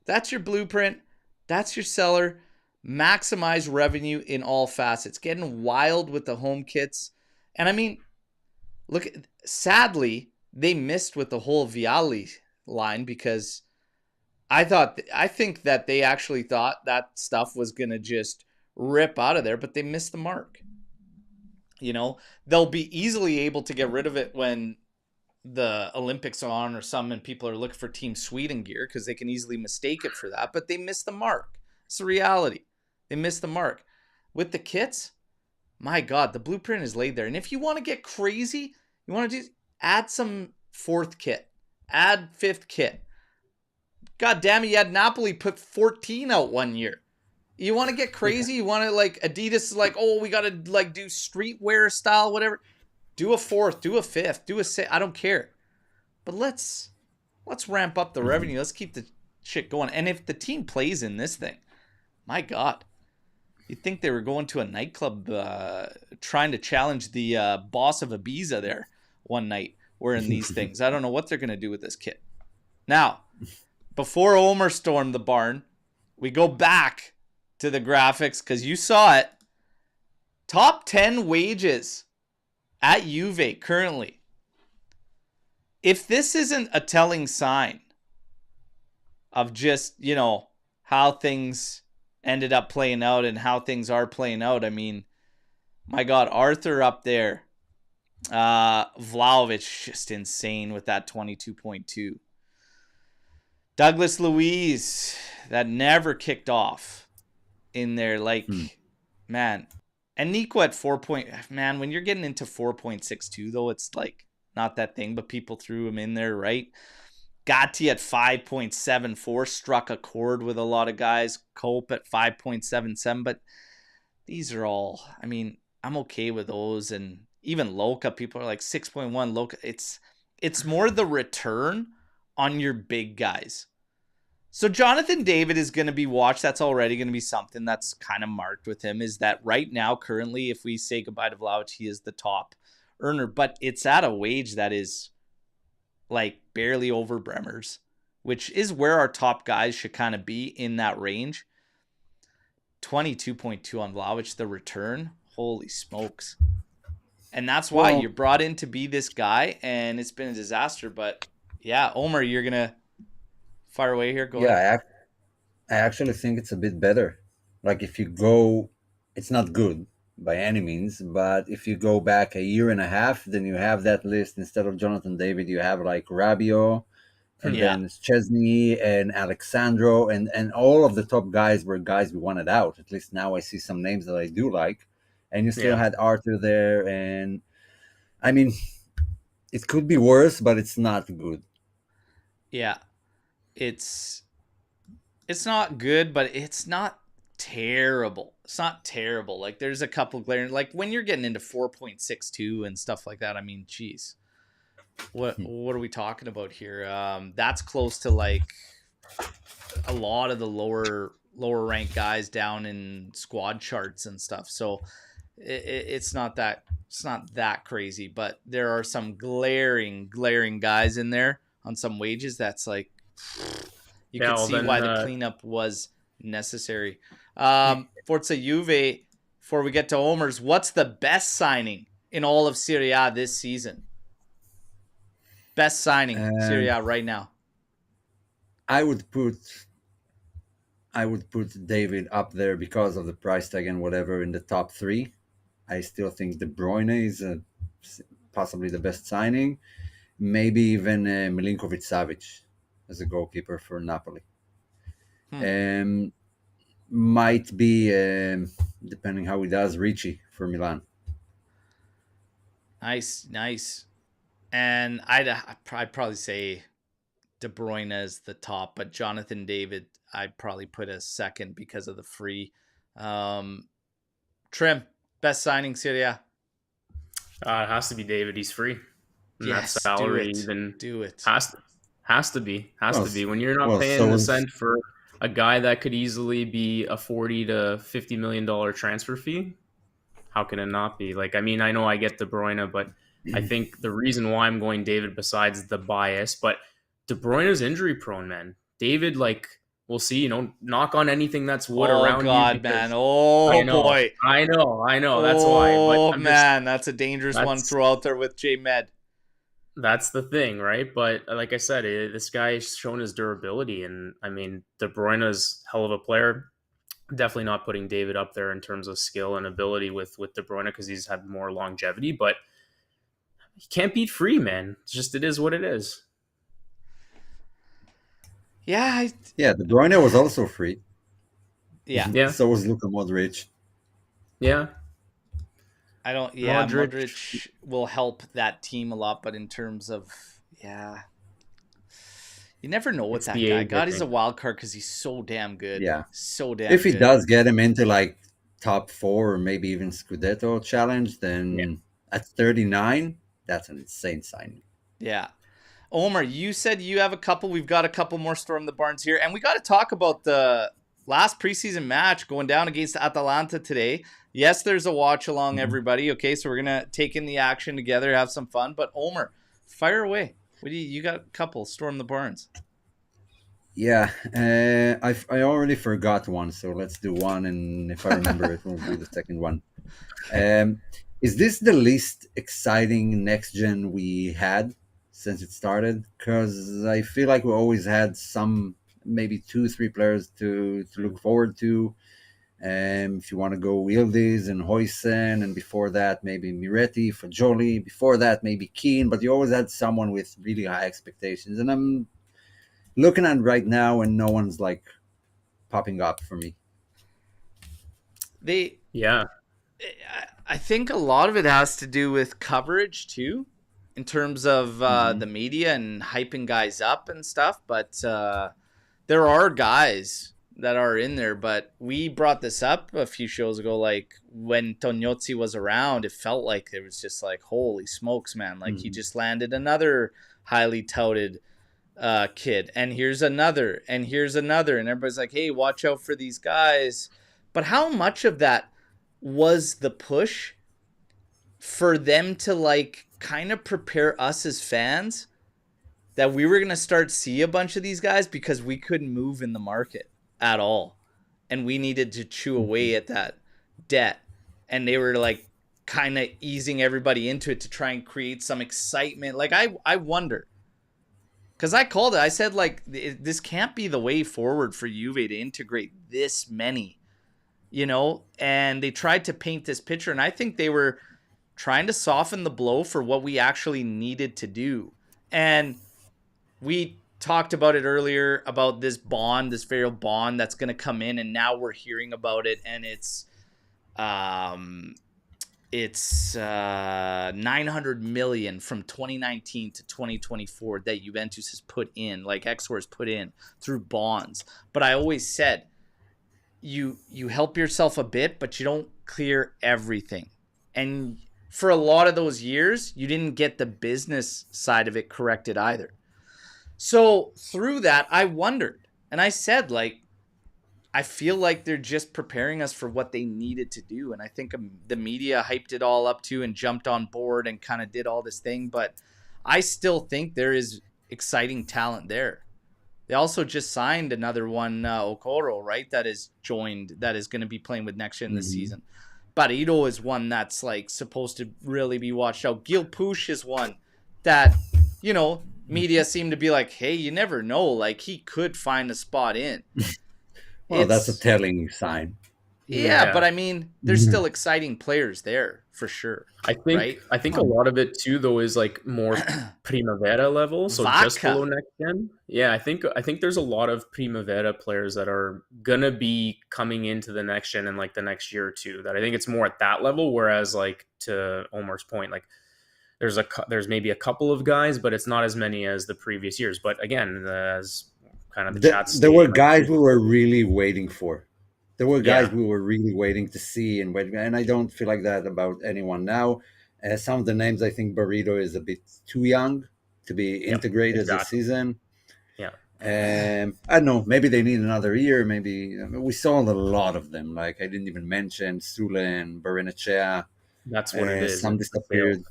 Speaker 1: That's your blueprint. That's your seller. Maximize revenue in all facets. Getting wild with the home kits. And I mean, look, sadly, they missed with the whole Vialli line, because I think that they actually thought that stuff was going to just rip out of there, but they missed the mark. They'll be easily able to get rid of it when the Olympics are on or something and people are looking for Team Sweden gear, because they can easily mistake it for that, but they missed the mark. It's the reality. They missed the mark. With the kits, my God, the blueprint is laid there. And if you want to get crazy, you want to add some 4th kit, add 5th kit. God damn it, you had Napoli put 14 out one year. You want to get crazy? You want to, like, Adidas is like, oh, we got to, like, do streetwear style, whatever. Do a 4th, do a 5th, do a 6th. I don't care. But let's ramp up the revenue. Let's keep the shit going. And if the team plays in this thing, my God, you'd think they were going to a nightclub trying to challenge the boss of Ibiza there one night wearing these things. I don't know what they're going to do with this kit. Now, before Omer stormed the barn, we go back to the graphics, because you saw it. Top 10 wages at Juve currently. If this isn't a telling sign of just, how things ended up playing out and how things are playing out. I mean, my God, Arthur up there. Vlahovic, just insane with that 22.2. Douglas Luiz, that never kicked off in there. Like, man. And Nico at 4 point. Man, when you're getting into 4.62, though, it's like not that thing, but people threw him in there, right? Gatti at 5.74 struck a chord with a lot of guys. Cope at 5.77, but these are all, I mean, I'm okay with those. And even Luca, people are like 6.1 Luca. It's more the return on your big guys. So Jonathan David is going to be watched. That's already going to be something that's kind of marked with him, is that right now, currently, if we say goodbye to Vlahovic, he is the top earner, but it's at a wage that is like barely over Bremer's, which is where our top guys should kind of be, in that range. 22.2 on Vlahovic, the return. Holy smokes. And that's why you're brought in to be this guy, and it's been a disaster. But yeah, Omer, you're going to fire away here. Go ahead.
Speaker 3: I actually think it's a bit better. Like, if you go, it's not good by any means, but if you go back a year and a half, then you have that list. Instead of Jonathan David, you have like Rabiot, and then Chesney and Alexandro, and all of the top guys were guys we wanted out. At least now I see some names that I do like. And you still had Arthur there, and I mean, it could be worse, but it's not good.
Speaker 1: Yeah. It's not good, but it's not terrible. It's not terrible. Like, there's a couple glaring, like when you're getting into 4.62 and stuff like that. I mean, geez, what are we talking about here? That's close to like a lot of the lower ranked guys down in squad charts and stuff. So it's not that crazy, but there are some glaring guys in there on some wages that's like, you can see why the cleanup was necessary. Forza Juve, before we get to Omer's, what's the best signing in all of Serie A this season? Best signing Serie A right now.
Speaker 3: I would put David up there because of the price tag and whatever in the top three. I still think De Bruyne is possibly the best signing. Maybe even Milinkovic-Savic as a goalkeeper for Napoli. Might be, depending how he does, Ricci for Milan.
Speaker 1: Nice. And I'd probably say De Bruyne as the top, but Jonathan David I'd probably put as second because of the free. Trim, best signing Serie A?
Speaker 2: It has to be David. He's free. And
Speaker 1: yes,
Speaker 2: that salary
Speaker 1: do it.
Speaker 2: Has to be. When you're not paying the cent for a guy that could easily be a $40 to $50 million transfer fee, how can it not be? Like, I mean, I know I get De Bruyne, but I think the reason why I'm going David, besides the bias, but De Bruyne's injury prone, man. David, like, we'll see, knock on anything that's wood around you. Oh,
Speaker 1: God, man. Oh, boy.
Speaker 2: I know. That's why.
Speaker 1: Oh, man. That's a dangerous one to throw out there with J-Med.
Speaker 2: That's the thing, right? But like I said, this guy's shown his durability. And, I mean, De Bruyne's hell of a player. Definitely not putting David up there in terms of skill and ability with De Bruyne because he's had more longevity. But he can't beat free, man. It is what it is.
Speaker 1: Yeah.
Speaker 3: De Bruyne was also free.
Speaker 1: Yeah.
Speaker 3: So was Luka Modric.
Speaker 2: Yeah.
Speaker 1: Modric will help that team a lot, but in terms of, you never know with that guy. God, he's a wild card because he's so damn good.
Speaker 3: Yeah.
Speaker 1: So damn
Speaker 3: if
Speaker 1: good.
Speaker 3: He does get him into like top 4 or maybe even Scudetto challenge, then at 39, that's an insane signing.
Speaker 1: Yeah. Omer, you said you have a couple. We've got a couple more Storm the Barns here. And we got to talk about the last preseason match going down against Atalanta today. Yes, there's a watch along, everybody. Okay, so we're going to take in the action together, have some fun. But Omer, fire away. What do you got a couple, Storm the Barns.
Speaker 3: Yeah, I already forgot one, so let's do one. And if I remember it, we'll do the second one. Is this the least exciting next gen we had since it started? Because I feel like we always had some maybe 2-3 players to look forward to. If you want to go Yildiz and Hoysen, and before that maybe Miretti, Fagioli, before that maybe Keane, but you always had someone with really high expectations. And I'm looking at right now, and no one's like popping up for me.
Speaker 1: I think a lot of it has to do with coverage too, in terms of the media and hyping guys up and stuff. But there are guys that are in there, but we brought this up a few shows ago. Like when Tognozzi was around, it felt like it was just like, holy smokes, man! Like he just landed another highly touted kid, and here's another, and everybody's like, hey, watch out for these guys. But how much of that was the push for them to like kind of prepare us as fans that we were going to start see a bunch of these guys because we couldn't move in the market at all, and we needed to chew away at that debt, and they were like kind of easing everybody into it to try and create some excitement. Like I wonder, because I called it, I said like this can't be the way forward for Juve to integrate this many, and they tried to paint this picture, and I think they were trying to soften the blow for what we actually needed to do. And we talked about it earlier about this bond, this variable bond that's going to come in, and now we're hearing about it, and it's 900 million from 2019 to 2024 that Juventus has put in, like Exor has put in through bonds. But I always said, you help yourself a bit, but you don't clear everything. And for a lot of those years, you didn't get the business side of it corrected either. So through that, I wondered, and I said, like, I feel like they're just preparing us for what they needed to do. And I think the media hyped it all up too and jumped on board and kind of did all this thing. But I still think there is exciting talent there. They also just signed another one, Okoro, right? That is joined, that is going to be playing with next year in this season. Barreto is one that's like supposed to really be watched out. Gil Push is one that, media seem to be like, hey, you never know. Like, he could find a spot in.
Speaker 3: Well, that's a telling sign.
Speaker 1: Yeah, but I mean, there's still exciting players there for sure.
Speaker 2: I think a lot of it too, though, is like more Primavera level, so just below next gen. Yeah, I think there's a lot of Primavera players that are gonna be coming into the next gen in like the next year or two. That I think it's more at that level. Whereas, like to Omer's point, like there's maybe a couple of guys, but it's not as many as the previous years. But again, as kind of the chat,
Speaker 3: there were guys we were really waiting for. There were guys we were really waiting to see, and I don't feel like that about anyone now. Some of the names, I think Barreto is a bit too young to be integrated this season.
Speaker 2: Yeah.
Speaker 3: I don't know. Maybe they need another year. Maybe we saw a lot of them. Like I didn't even mention Sule and Barenechea.
Speaker 2: That's what it is.
Speaker 3: Some disappeared.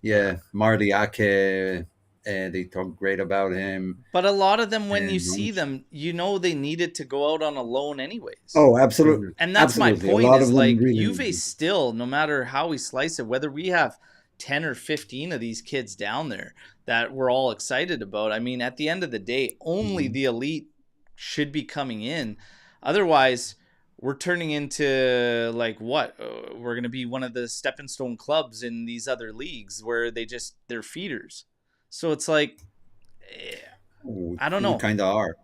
Speaker 3: Yeah, Marley Ake. They talk great about him.
Speaker 1: But a lot of them, when you see them, they needed to go out on a loan anyways.
Speaker 3: Oh, absolutely.
Speaker 1: And that's my point is like Juve still, no matter how we slice it, whether we have 10 or 15 of these kids down there that we're all excited about, I mean, at the end of the day, only the elite should be coming in. Otherwise, we're turning into like what? We're going to be one of the stepping stone clubs in these other leagues where they're feeders. So it's like, I don't know.
Speaker 3: We kind of are.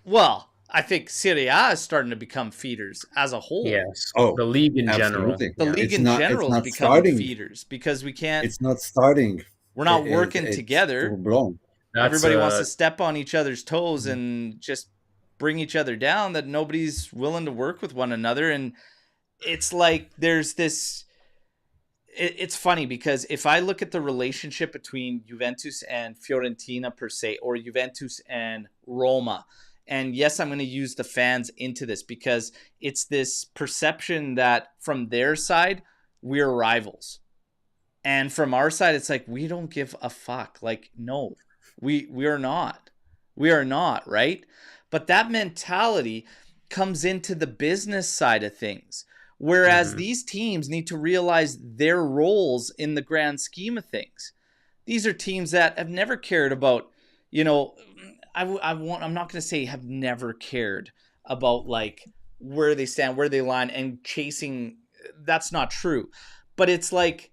Speaker 1: Well, I think Serie A is starting to become feeders as a whole.
Speaker 2: Yes. Oh, the league in general.
Speaker 1: The league in general is becoming feeders because we can't.
Speaker 3: It's not starting.
Speaker 1: We're not working together. Everybody wants to step on each other's toes and just bring each other down, that nobody's willing to work with one another. And it's like there's this... It's funny because if I look at the relationship between Juventus and Fiorentina per se, or Juventus and Roma, and yes, I'm going to use the fans into this because it's this perception that from their side, we're rivals. And from our side, it's like, we don't give a fuck. Like, no, we are not. We are not, right? But that mentality comes into the business side of things. Whereas these teams need to realize their roles in the grand scheme of things. These are teams that have never cared about, I'm not going to say have never cared about like where they stand, where they line, and chasing. That's not true. But it's like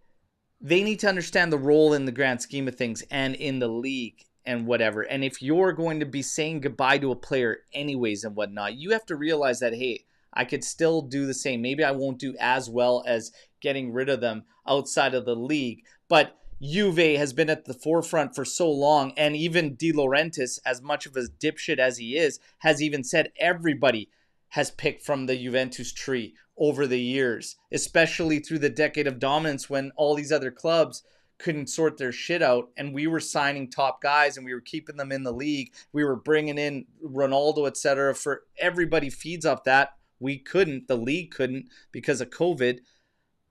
Speaker 1: they need to understand the role in the grand scheme of things and in the league and whatever. And if you're going to be saying goodbye to a player anyways and whatnot, you have to realize that, hey, I could still do the same. Maybe I won't do as well as getting rid of them outside of the league, but Juve has been at the forefront for so long, and even De Laurentiis, as much of a dipshit as he is, has even said everybody has picked from the Juventus tree over the years, especially through the decade of dominance when all these other clubs couldn't sort their shit out, and we were signing top guys and we were keeping them in the league. We were bringing in Ronaldo, etc. For everybody feeds off that. We couldn't, the league couldn't because of COVID.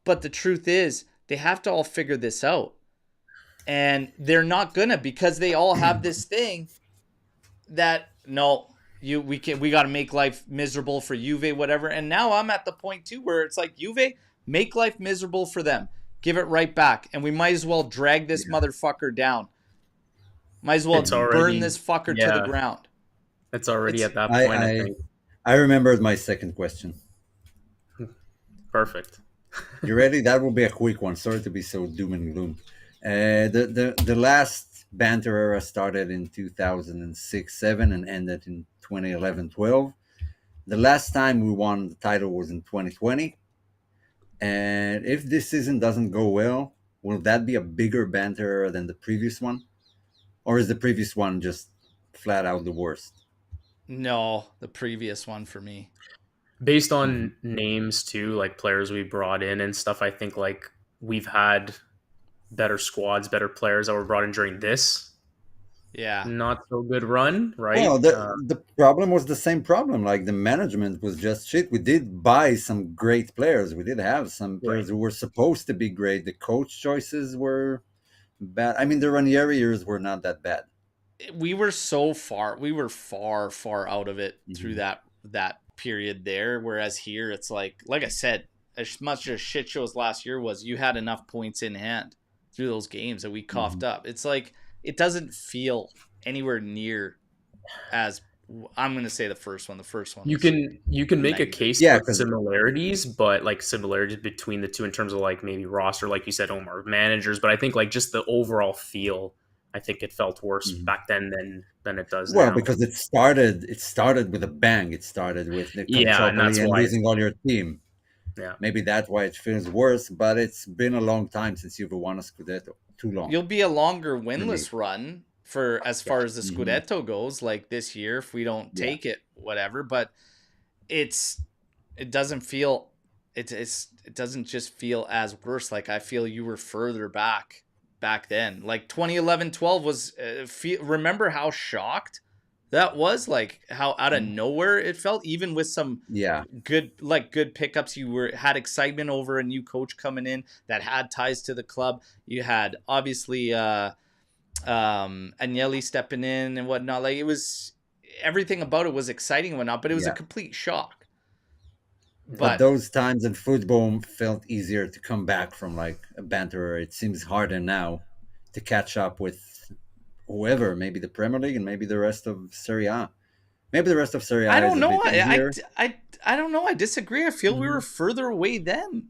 Speaker 1: But the truth is, they have to all figure this out. And they're not gonna, because they all have this thing that we got to make life miserable for Juve, whatever. And now I'm at the point too where it's like, Juve, make life miserable for them, give it right back, and we might as well drag this motherfucker down. Might as well burn this fucker to the ground.
Speaker 2: It's already at that point. I think
Speaker 3: I remembered my second question.
Speaker 2: Perfect.
Speaker 3: You ready? That will be a quick one. Sorry to be so doom and gloom. The last banter era started in 2006-07 and ended in 2011-12. The last time we won the title was in 2020. And if this season doesn't go well, will that be a bigger banter era than the previous one? Or is the previous one just flat out the worst?
Speaker 1: No, the previous one for me.
Speaker 2: Based on names too, like players we brought in and stuff, I think like we've had better squads, better players that were brought in during this not so good run, right?
Speaker 3: Well, the problem was the same problem. Like the management was just shit. We did buy some great players. We did have some players who were supposed to be great. The coach choices were bad. I mean, the Ranieri years were not that bad.
Speaker 1: We were far out of it through that period there. Whereas here, it's like I said, as much as shit shows last year was, you had enough points in hand through those games that we coughed up. It's like, it doesn't feel anywhere near as, I'm going to say the first one. You
Speaker 2: can make a case for similarities, but like similarities between the two in terms of like maybe roster, like you said, Omer, managers. But I think like just the overall feel, I think it felt worse back then than it does now.
Speaker 3: Well, because it started with a bang. It started with the and losing all your team.
Speaker 1: Yeah,
Speaker 3: maybe that's why it feels worse. But it's been a long time since you've won a Scudetto. Too long.
Speaker 1: You'll be a longer winless run for as far as the Scudetto goes, like this year, if we don't take it, whatever. But it doesn't just feel as worse. Like, I feel you were further back then. Like 2011-12 was, remember how shocked that was? Like how out of nowhere it felt, even with some good pickups. You had excitement over a new coach coming in that had ties to the club. You had obviously Agnelli stepping in and whatnot. Like, it was, everything about it was exciting and whatnot, but it was a complete shock.
Speaker 3: But those times in football felt easier to come back from, like a banter. It seems harder now to catch up with whoever, maybe the Premier League and maybe the rest of Serie A. Maybe the rest of Serie A.
Speaker 1: I don't know. I don't know. I disagree. I feel we were further away then.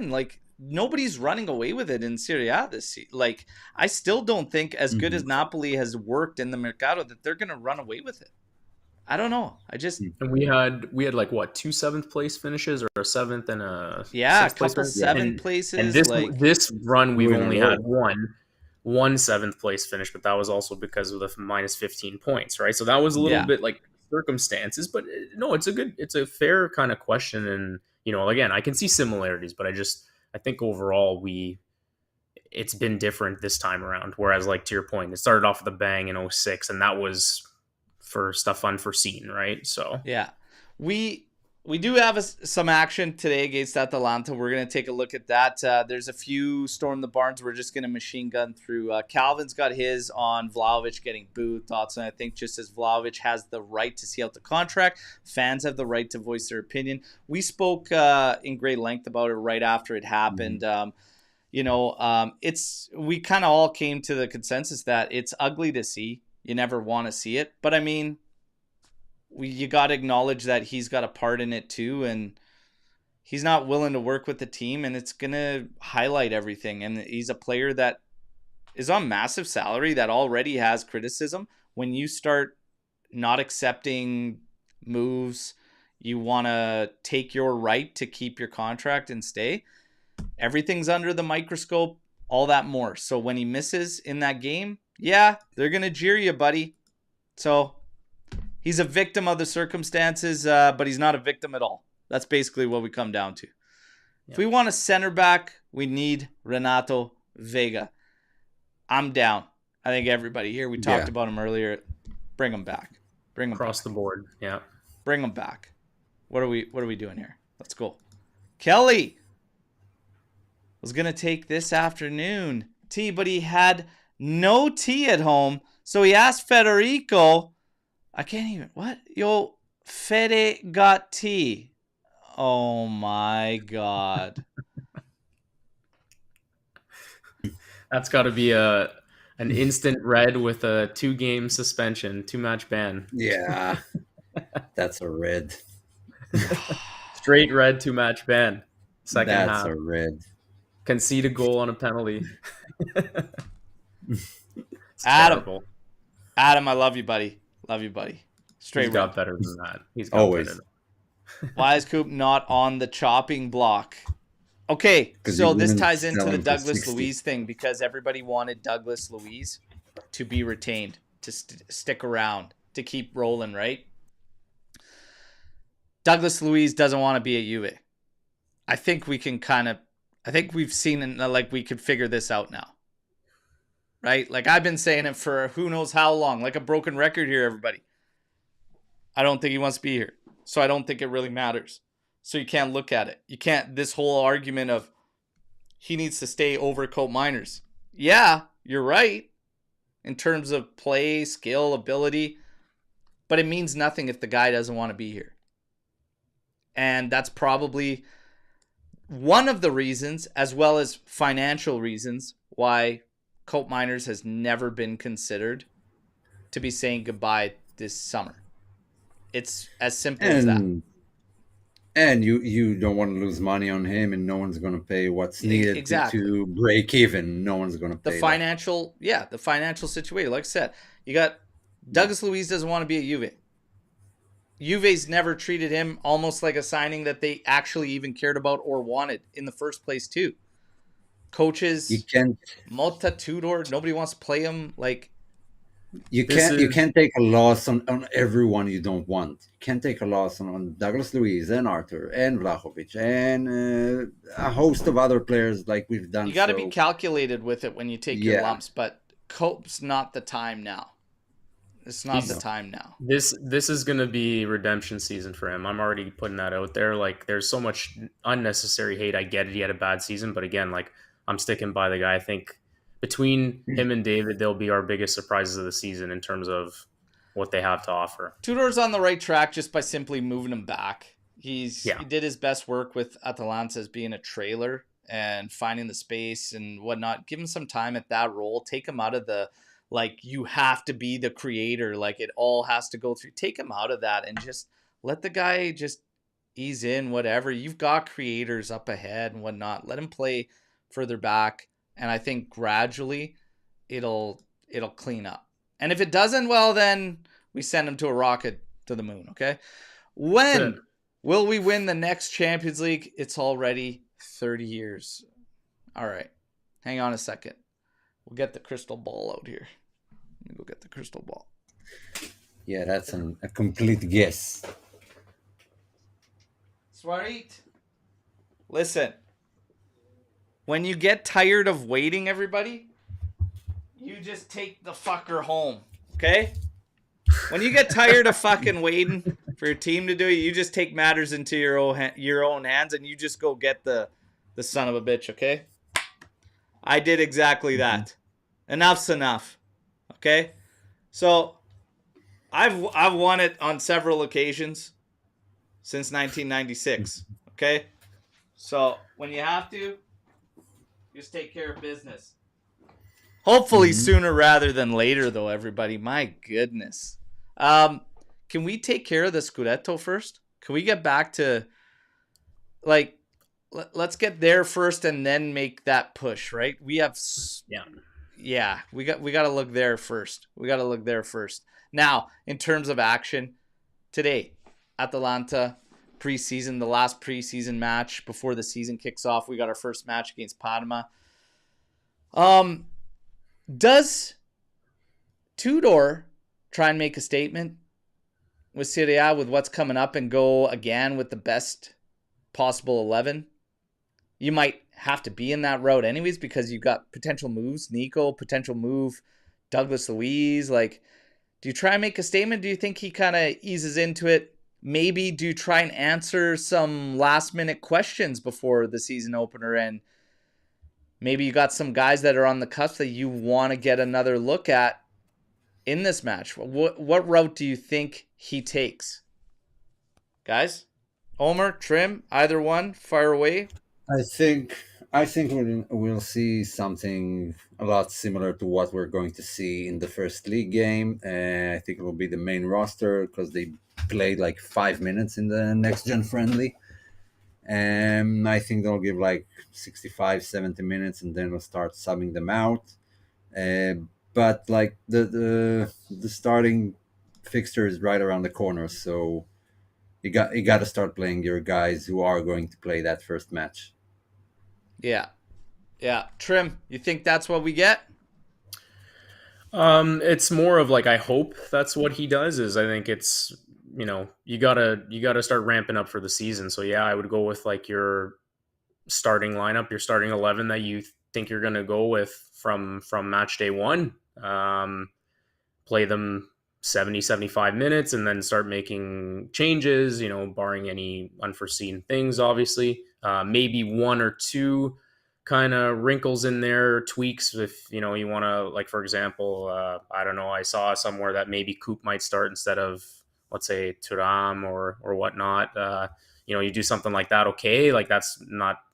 Speaker 1: Like, nobody's running away with it in Serie A this season. Like, I still don't think, as good as Napoli has worked in the mercato, that they're going to run away with it. I don't know.
Speaker 2: And we had like what, 2 7th place finishes, or a 7th and a
Speaker 1: a couple 7th places.
Speaker 2: And this run we've only had one 7th place finish, but that was also because of the minus 15 points, right? So that was a little bit like circumstances, but no, it's a fair kind of question. And again, I can see similarities, but I think overall it's been different this time around. Whereas, like, to your point, it started off with a bang in 06, and that was for stuff unforeseen, right? So
Speaker 1: we do have some action today against Atalanta. We're going to take a look at that. There's a few storm the barns we're just going to machine gun through. Calvin's got his on Vlahovic getting booed. Thoughts, and I think just as Vlahovic has the right to see out the contract, fans have the right to voice their opinion. We spoke in great length about it right after it happened. We kind of all came to the consensus that it's ugly to see. You never want to see it. But I mean, you got to acknowledge that he's got a part in it too. And he's not willing to work with the team, and it's going to highlight everything. And he's a player that is on massive salary that already has criticism. When you start not accepting moves, you want to take your right to keep your contract and stay. Everything's under the microscope, all that more. So when he misses in that game, yeah, they're going to jeer you, buddy. So he's a victim of the circumstances, but he's not a victim at all. That's basically what we come down to. Yeah. If we want a center back, we need Renato Vega. I'm down. I think everybody here, we talked about him earlier. Bring him back. Bring him
Speaker 2: across the board. Yeah.
Speaker 1: Bring him back. What are we doing here? Let's go. Kelly was going to take this afternoon tea, but he had no tea at home. So he asked Federico, I can't even, what? Yo, Fede got tea. Oh my God.
Speaker 2: That's got to be an instant red with a 2-game suspension, 2-match ban.
Speaker 3: Yeah, that's a red.
Speaker 2: Straight red 2-match ban. Second half.
Speaker 3: That's a red.
Speaker 2: Concede a goal on a penalty.
Speaker 1: Adam, I love you, buddy. Love you, buddy. Straight
Speaker 2: He's got better than that. He's got
Speaker 3: always.
Speaker 2: Better.
Speaker 1: Why is Coop not on the chopping block? Okay, so this ties into the Douglas Luiz thing because everybody wanted Douglas Luiz to be retained, to stick around, to keep rolling, right? Douglas Luiz doesn't want to be at Juve. I think we can I think we've seen like we could figure this out now. Right? Like I've been saying it for who knows how long, like a broken record here, everybody. I don't think he wants to be here. So I don't think it really matters. So you can't look at it. You can't, this whole argument of he needs to stay over Cope Miners. Yeah, you're right. In terms of play, skill, ability. But it means nothing if the guy doesn't want to be here. And that's probably one of the reasons, as well as financial reasons, why Cope Miners has never been considered to be saying goodbye this summer. It's as simple as that.
Speaker 3: And you don't want to lose money on him, and no one's going to pay what's needed to break even. No one's going to pay
Speaker 1: the financial situation. Like I said, you got Douglas Luiz doesn't want to be at Juve. Juve's never treated him almost like a signing that they actually even cared about or wanted in the first place too. Coaches, Mota, Tudor, nobody wants to play him. Like
Speaker 3: you can't take a loss on everyone you don't want. You can't take a loss on Douglas Luiz and Arthur and Vlahovic and a host of other players like we've done.
Speaker 1: You got to be calculated with it when you take your lumps, but Cope's not the time now. It's not the time now.
Speaker 2: This is going to be redemption season for him. I'm already putting that out there. Like, there's so much unnecessary hate. I get it. He had a bad season, but again, like, I'm sticking by the guy. I think between him and David, they'll be our biggest surprises of the season in terms of what they have to offer.
Speaker 1: Tudor's on the right track just by simply moving him back. He did his best work with Atalanta as being a trailer and finding the space and whatnot. Give him some time at that role. Take him out of the, like, you have to be the creator. Like, it all has to go through. Take him out of that and just let the guy just ease in, whatever. You've got creators up ahead and whatnot. Let him play further back. And I think gradually it'll clean up. And if it doesn't, well, then we send him to a rocket to the moon, okay? When will we win the next Champions League? It's already 30 years. All right. Hang on a second. We'll get the crystal ball out here. Let me go get the crystal ball.
Speaker 3: Yeah, that's a complete guess.
Speaker 1: Swarit. Listen. When you get tired of waiting, everybody, you just take the fucker home, okay? When you get tired of fucking waiting for your team to do it, you just take matters into your own hands and you just go get the son of a bitch, okay? I did exactly that. Enough's enough, okay? So I've won it on several occasions since 1996, okay? So when you have to, just take care of business. Hopefully sooner rather than later, though, everybody. My goodness. Can we take care of the Scudetto first? Can we get back to, like, let's get there first and then make that push, right? We have, we got to look there first. Now, in terms of action, today, Atalanta preseason, the last preseason match before the season kicks off, we got our first match against Parma. Does Tudor try and make a statement with Serie A with what's coming up and go again with the best possible 11? You might have to be in that route anyways because you've got potential moves. Nico, potential move. Douglas Luiz. Like, do you try and make a statement? Do you think he kind of eases into it? Maybe do you try and answer some last-minute questions before the season opener, and maybe you got some guys that are on the cusp that you want to get another look at in this match? What route do you think he takes? Guys? Omer, Trim, either one, fire away.
Speaker 3: I think we'll see something a lot similar to what we're going to see in the first league game. I think it will be the main roster because they played like 5 minutes in the next gen friendly. And I think they'll give like 65, 70 minutes and then we'll start subbing them out. But like the starting fixture is right around the corner, so you got to start playing your guys who are going to play that first match.
Speaker 1: Yeah. Trim, you think that's what we get?
Speaker 2: It's more of like I hope that's what he does. Is I think it's, you gotta start ramping up for the season. So yeah, I would go with like your starting lineup, your starting 11 that you think you're gonna go with from match day one. Play them 70, 75 minutes and then start making changes, barring any unforeseen things, obviously. Maybe one or two kind of wrinkles in there, tweaks if, you want to, like, for example, I don't know, I saw somewhere that maybe Coop might start instead of, let's say, Thuram or whatnot. You do something like that, okay, like that's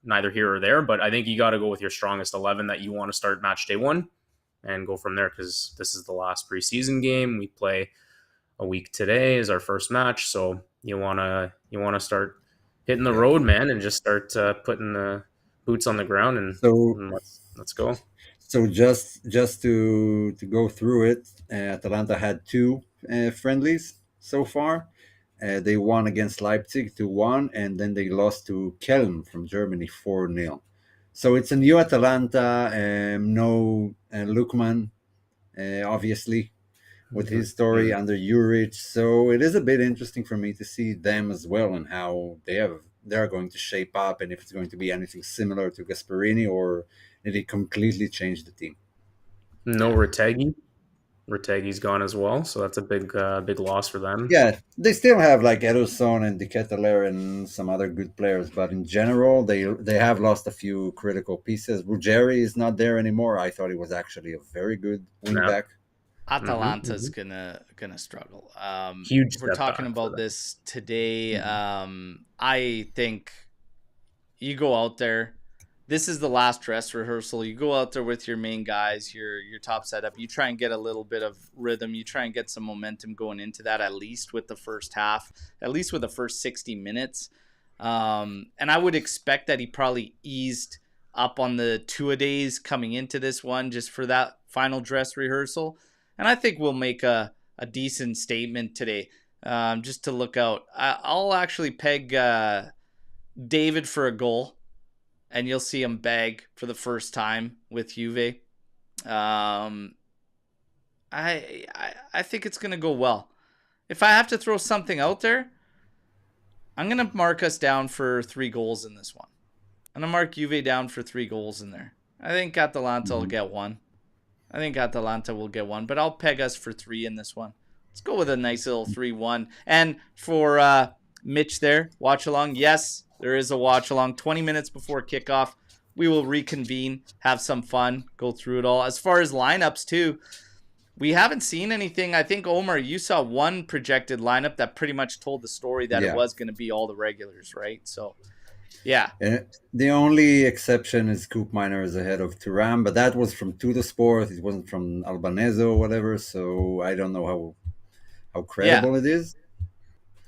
Speaker 2: neither here or there, but I think you got to go with your strongest 11 that you want to start match day one and go from there, because this is the last preseason game. We play a week today is our first match, so you want to start hitting the road, man, and just start putting the boots on the ground and let's go.
Speaker 3: So just to go through it, Atalanta had two friendlies so far. They won against Leipzig 2-1, and then they lost to Kelm from Germany 4-0. So it's a new Atalanta, no Lukman, obviously, with his story under Juric. So it is a bit interesting for me to see them as well and how they're going to shape up, and if it's going to be anything similar to Gasperini or did he completely change the team.
Speaker 2: No Retegui. Retegui's gone as well, so that's a big loss for them.
Speaker 3: Yeah, they still have like Ederson and Di Ketelaere and some other good players, but in general, they have lost a few critical pieces. Ruggeri is not there anymore. I thought he was actually a very good wingback.
Speaker 1: Atalanta's gonna struggle.
Speaker 2: Huge.
Speaker 1: We're talking about this today. I think you go out there. This is the last dress rehearsal. You go out there with your main guys, your top setup. You try and get a little bit of rhythm. You try and get some momentum going into that, at least with the first half, at least with the first 60 minutes. And I would expect that he probably eased up on the two-a-days coming into this one just for that final dress rehearsal. And I think we'll make a decent statement today, just to look out. I'll actually peg David for a goal. And you'll see him bag for the first time with Juve. I think it's going to go well. If I have to throw something out there, I'm going to mark us down for 3 goals in this one. I'm going to mark Juve down for 3 goals in there. I think Atalanta will get 1. But I'll peg us for 3 in this one. Let's go with a nice little 3-1. And for Mitch there, watch along. Yes, there is a watch along. 20 minutes before kickoff, we will reconvene, have some fun, go through it all. As far as lineups too, we haven't seen anything. I think, Omer, you saw one projected lineup that pretty much told the story that it was going to be all the regulars, right? So Yeah.
Speaker 3: The only exception is Coop Miner is ahead of Turan, but that was from Sport. It wasn't from Albanese or whatever, so I don't know how
Speaker 1: Yeah.
Speaker 3: credible it is.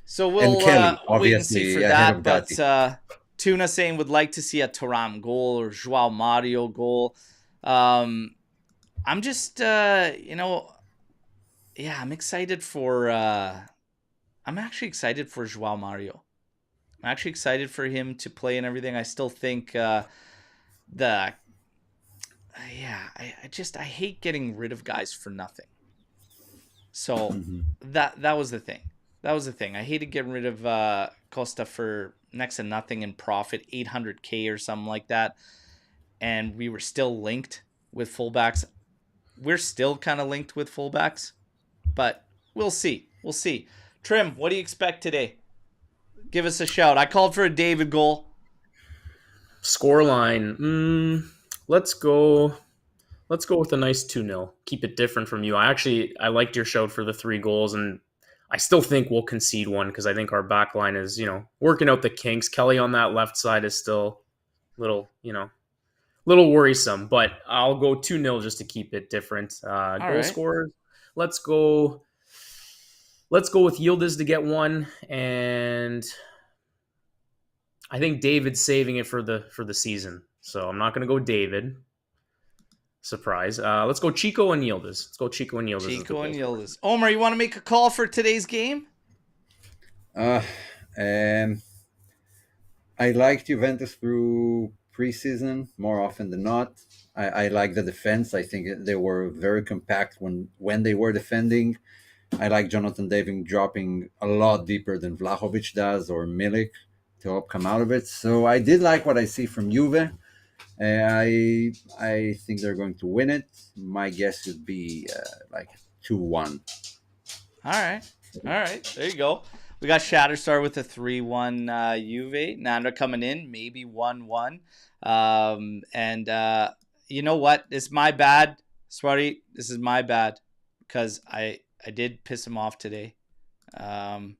Speaker 1: So
Speaker 3: And
Speaker 1: we'll
Speaker 3: Kelly,
Speaker 1: wait and see
Speaker 3: obviously,
Speaker 1: for
Speaker 3: ahead
Speaker 1: that.
Speaker 3: of
Speaker 1: But
Speaker 3: Gatti.
Speaker 1: Tuna saying would like to see a Turam goal or Joao Mario goal. I'm just, I'm excited for. I'm actually excited for Joao Mario. I'm actually excited for him to play and everything. I still think the I hate getting rid of guys for nothing. So that was the thing. That was the thing. I hated getting rid of Costa for next to nothing in profit, 800K or something like that. And we were still linked with fullbacks. We're still kind of linked with fullbacks, but we'll see. We'll see. Trim, what do you expect today? Give us a shout. I called for a David goal.
Speaker 2: Scoreline. Let's go. Let's go with a nice 2-0. Keep it different from you. I liked your shout for the 3 goals, and I still think we'll concede one because I think our back line is, working out the kinks. Kelly on that left side is still little, little worrisome, but I'll go 2-0 just to keep it different. Goal
Speaker 1: right.
Speaker 2: scorers. Let's go with Yildiz to get one, and I think David's saving it for the season. So I'm not going to go David. Surprise. Let's go Chico and Yildiz.
Speaker 1: Chico and Yildiz. Omer, you want to make a call for today's game?
Speaker 3: I liked Juventus through preseason more often than not. I like the defense. I think they were very compact when they were defending. I like Jonathan David dropping a lot deeper than Vlahovic does or Milik to help come out of it. So I did like what I see from Juve. I think they're going to win it. My guess would be like 2-1.
Speaker 1: All right. There you go. We got Shatterstar with a 3-1 Juve. Nanda coming in, maybe 1-1. And you know what? It's my bad. Sorry, this is my bad because I did piss him off today. I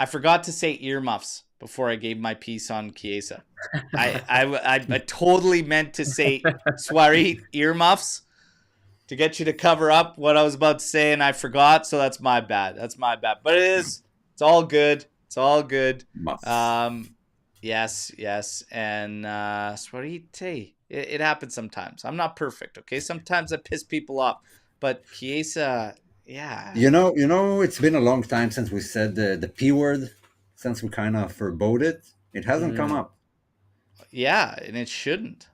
Speaker 1: forgot to say earmuffs before I gave my piece on Chiesa. I totally meant to say Swarit earmuffs to get you to cover up what I was about to say, and I forgot, so that's my bad. But it's all good. Yes. And Swarit, hey, it happens sometimes. I'm not perfect, okay? Sometimes I piss people off. But Chiesa, yeah.
Speaker 3: It's been a long time since we said the P word, since we kind of forebode it. It hasn't come up.
Speaker 1: Yeah, and it shouldn't.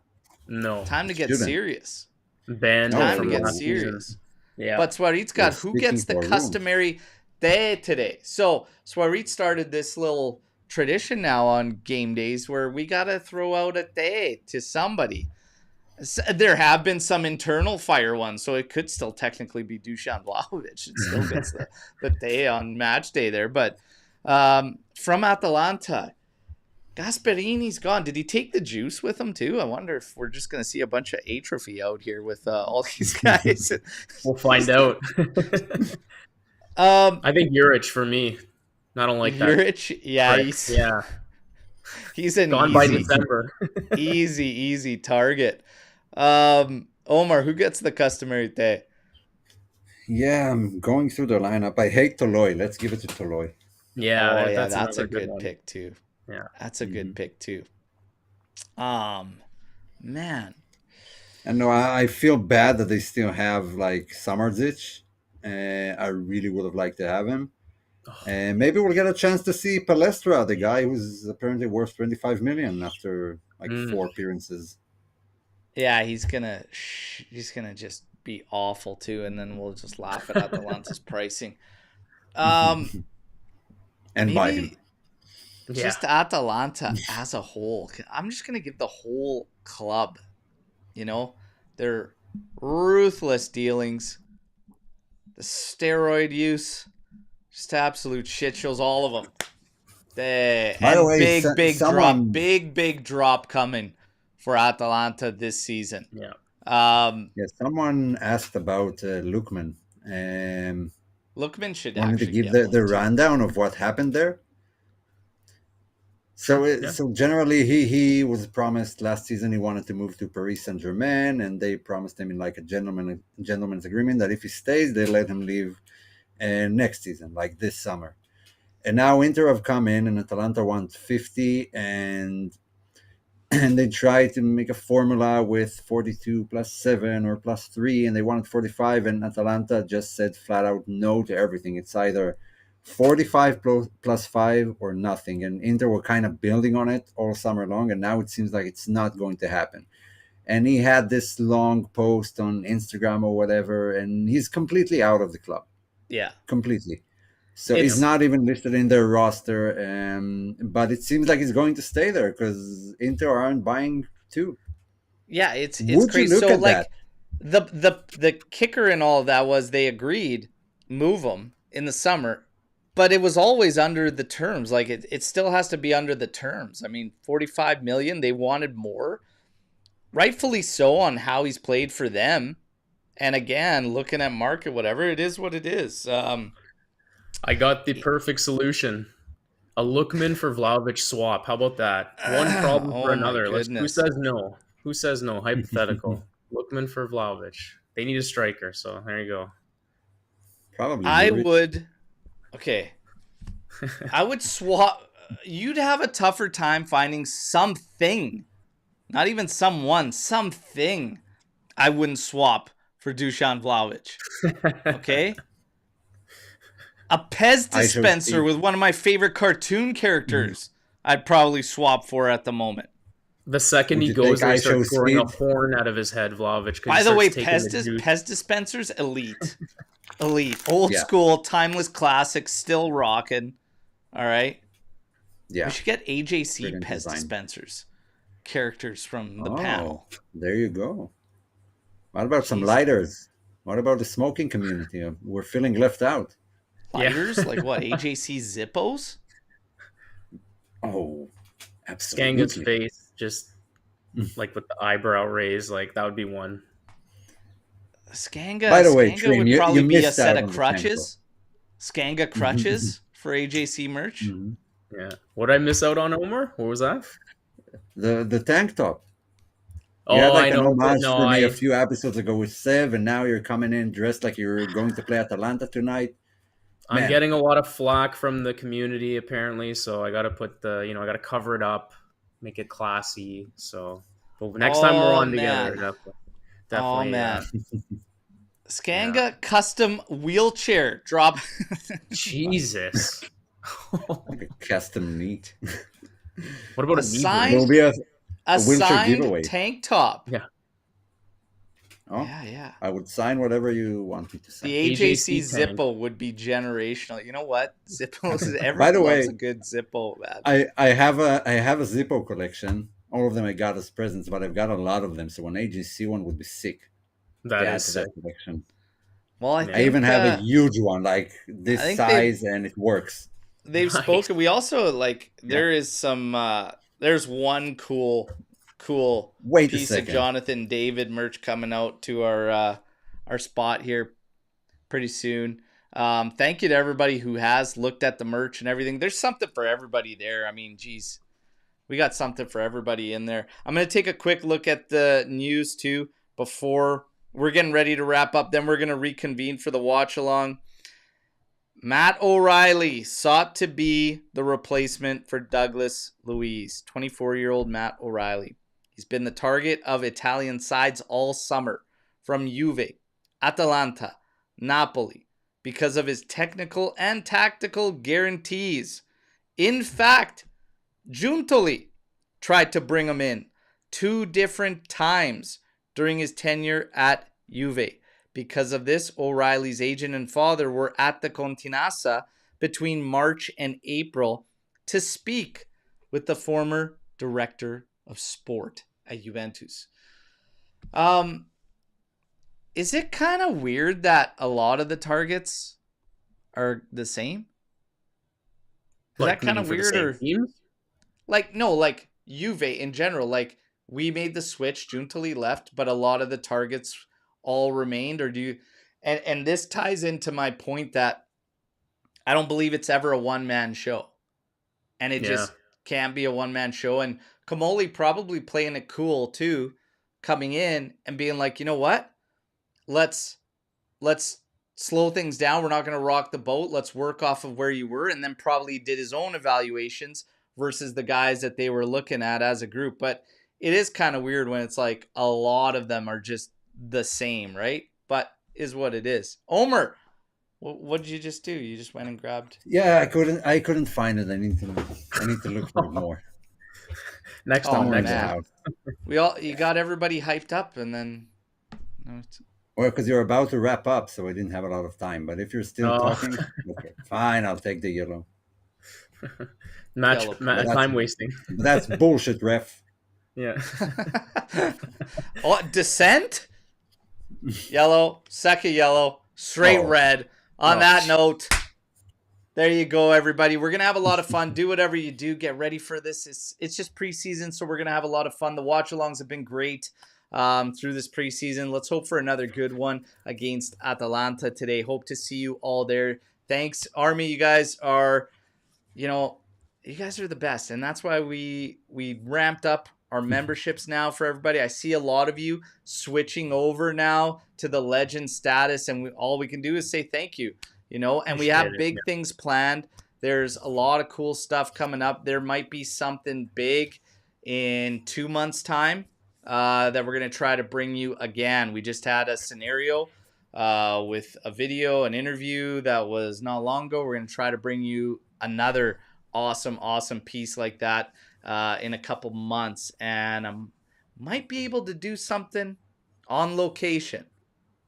Speaker 2: No.
Speaker 1: Time to get serious.
Speaker 2: Banned
Speaker 1: Time to get serious.
Speaker 2: Yeah.
Speaker 1: But Swarit's got who gets the customary day today. So Swarit started this little tradition now on game days where we got to throw out a day to somebody. There have been some internal fire ones, so it could still technically be Dusan Vlahovic. It still gets the day on match day there. But from Atalanta, Gasperini's gone. Did he take the juice with him too? I wonder if we're just going to see a bunch of atrophy out here with all these guys.
Speaker 2: We'll find out. I think Juric for me. I don't like that.
Speaker 1: Juric, yeah, he's an
Speaker 2: gone by December.
Speaker 1: easy target. Omer, who gets the customary day?
Speaker 3: Yeah, I'm going through the lineup. I hate Toloi. Let's give it to Toloi.
Speaker 1: Yeah, that's a good pick too.
Speaker 2: Yeah,
Speaker 1: that's a good pick too. Man.
Speaker 3: And no, I feel bad that they still have like Samardzic. I really would have liked to have him. And maybe we'll get a chance to see Palestra, the guy who's apparently worth 25 million after like 4 appearances.
Speaker 1: Yeah, he's gonna just be awful too, and then we'll just laugh at Atalanta's pricing.
Speaker 3: And buy him.
Speaker 1: Just Atalanta as a whole. I'm just gonna give the whole club, their ruthless dealings, the steroid use, just absolute shit shows, all of them. Big drop coming for Atalanta this season.
Speaker 3: Yeah. Someone asked about Lookman.
Speaker 1: Lookman should
Speaker 3: wanted to give the rundown of what happened there.
Speaker 2: Yeah.
Speaker 3: So generally, he was promised last season he wanted to move to Paris Saint-Germain, and they promised him in like a gentleman's agreement that if he stays, they let him leave next season, like this summer. And now Inter have come in, and Atalanta wants 50, and they tried to make a formula with 42 plus 7 or plus 3, and they wanted 45, and Atalanta just said flat out no to everything. It's either 45 plus 5 or nothing, and Inter were kind of building on it all summer long, and now it seems like it's not going to happen. And he had this long post on Instagram or whatever, and he's completely out of the club.
Speaker 1: Yeah.
Speaker 3: Completely. So he's
Speaker 1: It's
Speaker 3: not even listed in their roster, but it seems like he's going to stay there because Inter aren't buying too.
Speaker 1: yeah, it's
Speaker 3: Would you
Speaker 1: crazy.
Speaker 3: look
Speaker 1: So
Speaker 3: at that?
Speaker 1: the kicker in all of that was they agreed move him in the summer, but it was always under the terms. Like it still has to be under the terms. I mean, 45 million, they wanted more. Rightfully so on how he's played for them. And again, looking at market, whatever, it is what it is.
Speaker 2: I got the perfect solution. A Lookman for Vlahovic swap. How about that? One problem for
Speaker 1: Oh my
Speaker 2: another. Who
Speaker 1: goodness.
Speaker 2: says no? Who says no? Hypothetical. Lookman for Vlahovic. They need a striker, so there you go.
Speaker 3: Probably
Speaker 1: I
Speaker 3: Juric.
Speaker 1: would, okay, I would swap. You'd have a tougher time finding something, not even something I wouldn't swap for Dusan Vlahovic. Okay? A Pez
Speaker 3: I shall
Speaker 1: dispenser
Speaker 3: see.
Speaker 1: with one of my favorite cartoon characters, I'd probably swap for at the moment.
Speaker 2: The second
Speaker 3: Would
Speaker 2: he
Speaker 3: you
Speaker 2: goes
Speaker 3: take
Speaker 2: there, he
Speaker 3: I shall
Speaker 2: starts growing a
Speaker 3: speed?
Speaker 2: horn out of his head, Vlahovic. 'Cause
Speaker 1: By
Speaker 2: he
Speaker 1: the way,
Speaker 2: starts taking the juice.
Speaker 1: Pez dispensers, elite. Elite. Old
Speaker 3: Yeah.
Speaker 1: school, timeless classic, still rocking. All right?
Speaker 3: Yeah.
Speaker 1: We should get AJC
Speaker 3: Brilliant
Speaker 1: Pez
Speaker 3: design.
Speaker 1: dispensers. Characters from the
Speaker 3: Oh,
Speaker 1: panel.
Speaker 3: there you go. What about some
Speaker 1: Jeez.
Speaker 3: lighters? What about the smoking community? We're feeling left out.
Speaker 1: Lighters? Like what? AJC Zippos?
Speaker 3: Oh,
Speaker 2: Skanga's
Speaker 3: absolutely.
Speaker 2: face, just like with the eyebrow raised, like that would be one.
Speaker 1: Skanga,
Speaker 3: By the way,
Speaker 1: Skanga
Speaker 3: Trim,
Speaker 1: would
Speaker 3: you
Speaker 1: probably be a
Speaker 3: missed
Speaker 1: set
Speaker 3: out
Speaker 1: of
Speaker 3: on the tank top.
Speaker 1: crutches. Skanga crutches for AJC merch.
Speaker 3: Mhm.
Speaker 2: Yeah. What did I miss out on, Omer? What was that?
Speaker 3: The tank top.
Speaker 2: Oh,
Speaker 3: You had like
Speaker 2: I
Speaker 3: an
Speaker 2: know. But
Speaker 3: homage
Speaker 2: no,
Speaker 3: for me a few episodes ago with Sev, and now you're coming in dressed like you're going to play Atalanta tonight.
Speaker 2: I'm
Speaker 3: Man.
Speaker 2: getting a lot of flack from the community apparently, so I got to put I got to cover it up, make it classy. So, but next time we're on together,
Speaker 1: Man.
Speaker 2: definitely,
Speaker 1: Man.
Speaker 2: yeah.
Speaker 1: Skanga custom wheelchair drop.
Speaker 2: Jesus.
Speaker 3: Like a custom neat.
Speaker 2: What about
Speaker 1: A
Speaker 2: a knee
Speaker 1: sign-
Speaker 3: Will
Speaker 2: brace?
Speaker 3: be a wheelchair
Speaker 1: signed
Speaker 3: giveaway.
Speaker 1: tank top.
Speaker 2: Yeah.
Speaker 3: Oh,
Speaker 1: Yeah.
Speaker 3: I would sign whatever you want me to sign.
Speaker 1: The AJC
Speaker 2: AJC tank.
Speaker 1: Zippo would be generational. You know what? Zippos.
Speaker 3: By
Speaker 1: Everyone
Speaker 3: the way,
Speaker 1: loves a good Zippo, man.
Speaker 3: I have a Zippo collection. All of them I got as presents, but I've got a lot of them. So an agency one would be sick.
Speaker 2: That
Speaker 3: to add
Speaker 2: is
Speaker 3: to
Speaker 2: sick.
Speaker 3: that collection.
Speaker 1: Well, I
Speaker 2: I
Speaker 1: think
Speaker 3: I even have a huge one, like this
Speaker 1: I think
Speaker 3: size, and it works.
Speaker 1: they've
Speaker 2: Nice.
Speaker 1: spoken. We also there is some. There's one cool
Speaker 3: Wait a
Speaker 1: piece of
Speaker 3: second.
Speaker 1: Jonathan David merch coming out to our spot here pretty soon. Thank you to everybody who has looked at the merch and everything. There's something for everybody there. I mean, geez, we got something for everybody in there. I'm going to take a quick look at the news too before we're getting ready to wrap up. Then we're going to reconvene for the watch along. Matt O'Reilly sought to be the replacement for Douglas Luiz. 24-year-old Matt O'Reilly. He's been the target of Italian sides all summer from Juve, Atalanta, Napoli because of his technical and tactical guarantees. In fact, Giuntoli tried to bring him in 2 different times during his tenure at Juve. Because of this, O'Reilly's agent and father were at the Continassa between March and April to speak with the former director of sport at Juventus. Is it kind of weird that a lot of the targets are the same? Is that kind of weird, or
Speaker 2: Teams?
Speaker 1: like Juve in general? Like, we made the switch, Giuntoli left, but a lot of the targets all remained, or do you? And this ties into my point that I don't believe it's ever a one-man show, and it
Speaker 2: Yeah.
Speaker 1: just can't be a one-man show. And Kamoli probably playing it cool too, coming in and being like, you know what? Let's slow things down. We're not going to rock the boat. Let's work off of where you were. And then probably did his own evaluations versus the guys that they were looking at as a group. But it is kind of weird when it's like a lot of them are just the same, right? But is what it is. Omer, what did you just do? You just went and grabbed.
Speaker 3: Yeah, I couldn't find it. I need to look for it more.
Speaker 2: Next time,
Speaker 3: Somewhere in
Speaker 2: next
Speaker 3: the
Speaker 2: time.
Speaker 3: house.
Speaker 1: You got everybody hyped up, and then.
Speaker 3: Well, because you're about to wrap up, so I didn't have a lot of time. But if you're still talking, okay, fine, I'll take the yellow.
Speaker 2: Time wasting.
Speaker 3: That's bullshit, ref.
Speaker 2: Yeah.
Speaker 1: Oh, descent? Yellow, second yellow, straight red. On that note, there you go, everybody. We're going to have a lot of fun. Do whatever you do. Get ready for this. It's just preseason, so we're going to have a lot of fun. The watch-alongs have been great through this preseason. Let's hope for another good one against Atalanta today. Hope to see you all there. Thanks, Army. You guys are, you guys are the best, and that's why we ramped up our memberships now for everybody. I see a lot of you switching over now to the legend status, and all we can do is say thank you, and we have big things planned. There's a lot of cool stuff coming up. There might be something big in 2 months' time that we're going to try to bring you again. We just had a scenario with a video, an interview that was not long ago. We're going to try to bring you another awesome piece like that in a couple months, and I might be able to do something on location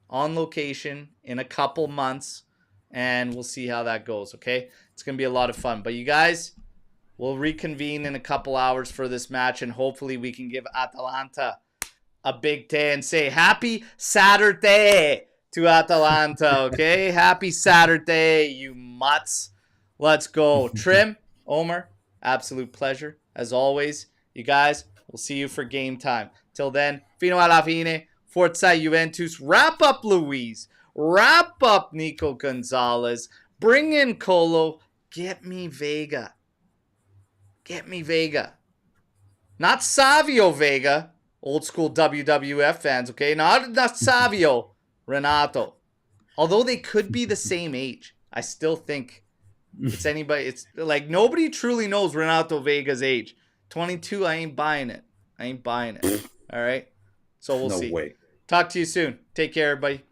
Speaker 1: in a couple months, and we'll see how that goes. Okay, it's gonna be a lot of fun. But you guys, we'll reconvene in a couple hours for this match, and hopefully we can give Atalanta a big day and say happy Saturday to Atalanta. Okay, happy Saturday, you mutts. Let's go. Trim, Omer, absolute pleasure as always. You guys, we'll see you for game time. Till then, fino alla fine, forza Juventus. Wrap up Luis. Wrap up Nico Gonzalez. Bring in Kolo. Get me Vega. Not Savio Vega. Old school WWF fans, okay? Not Savio. Renato. Although they could be the same age, I still think it's anybody. It's like nobody truly knows Renato Vega's age. 22, I ain't buying it. All right? So we'll see.
Speaker 3: No way.
Speaker 1: Talk to you soon. Take care, everybody.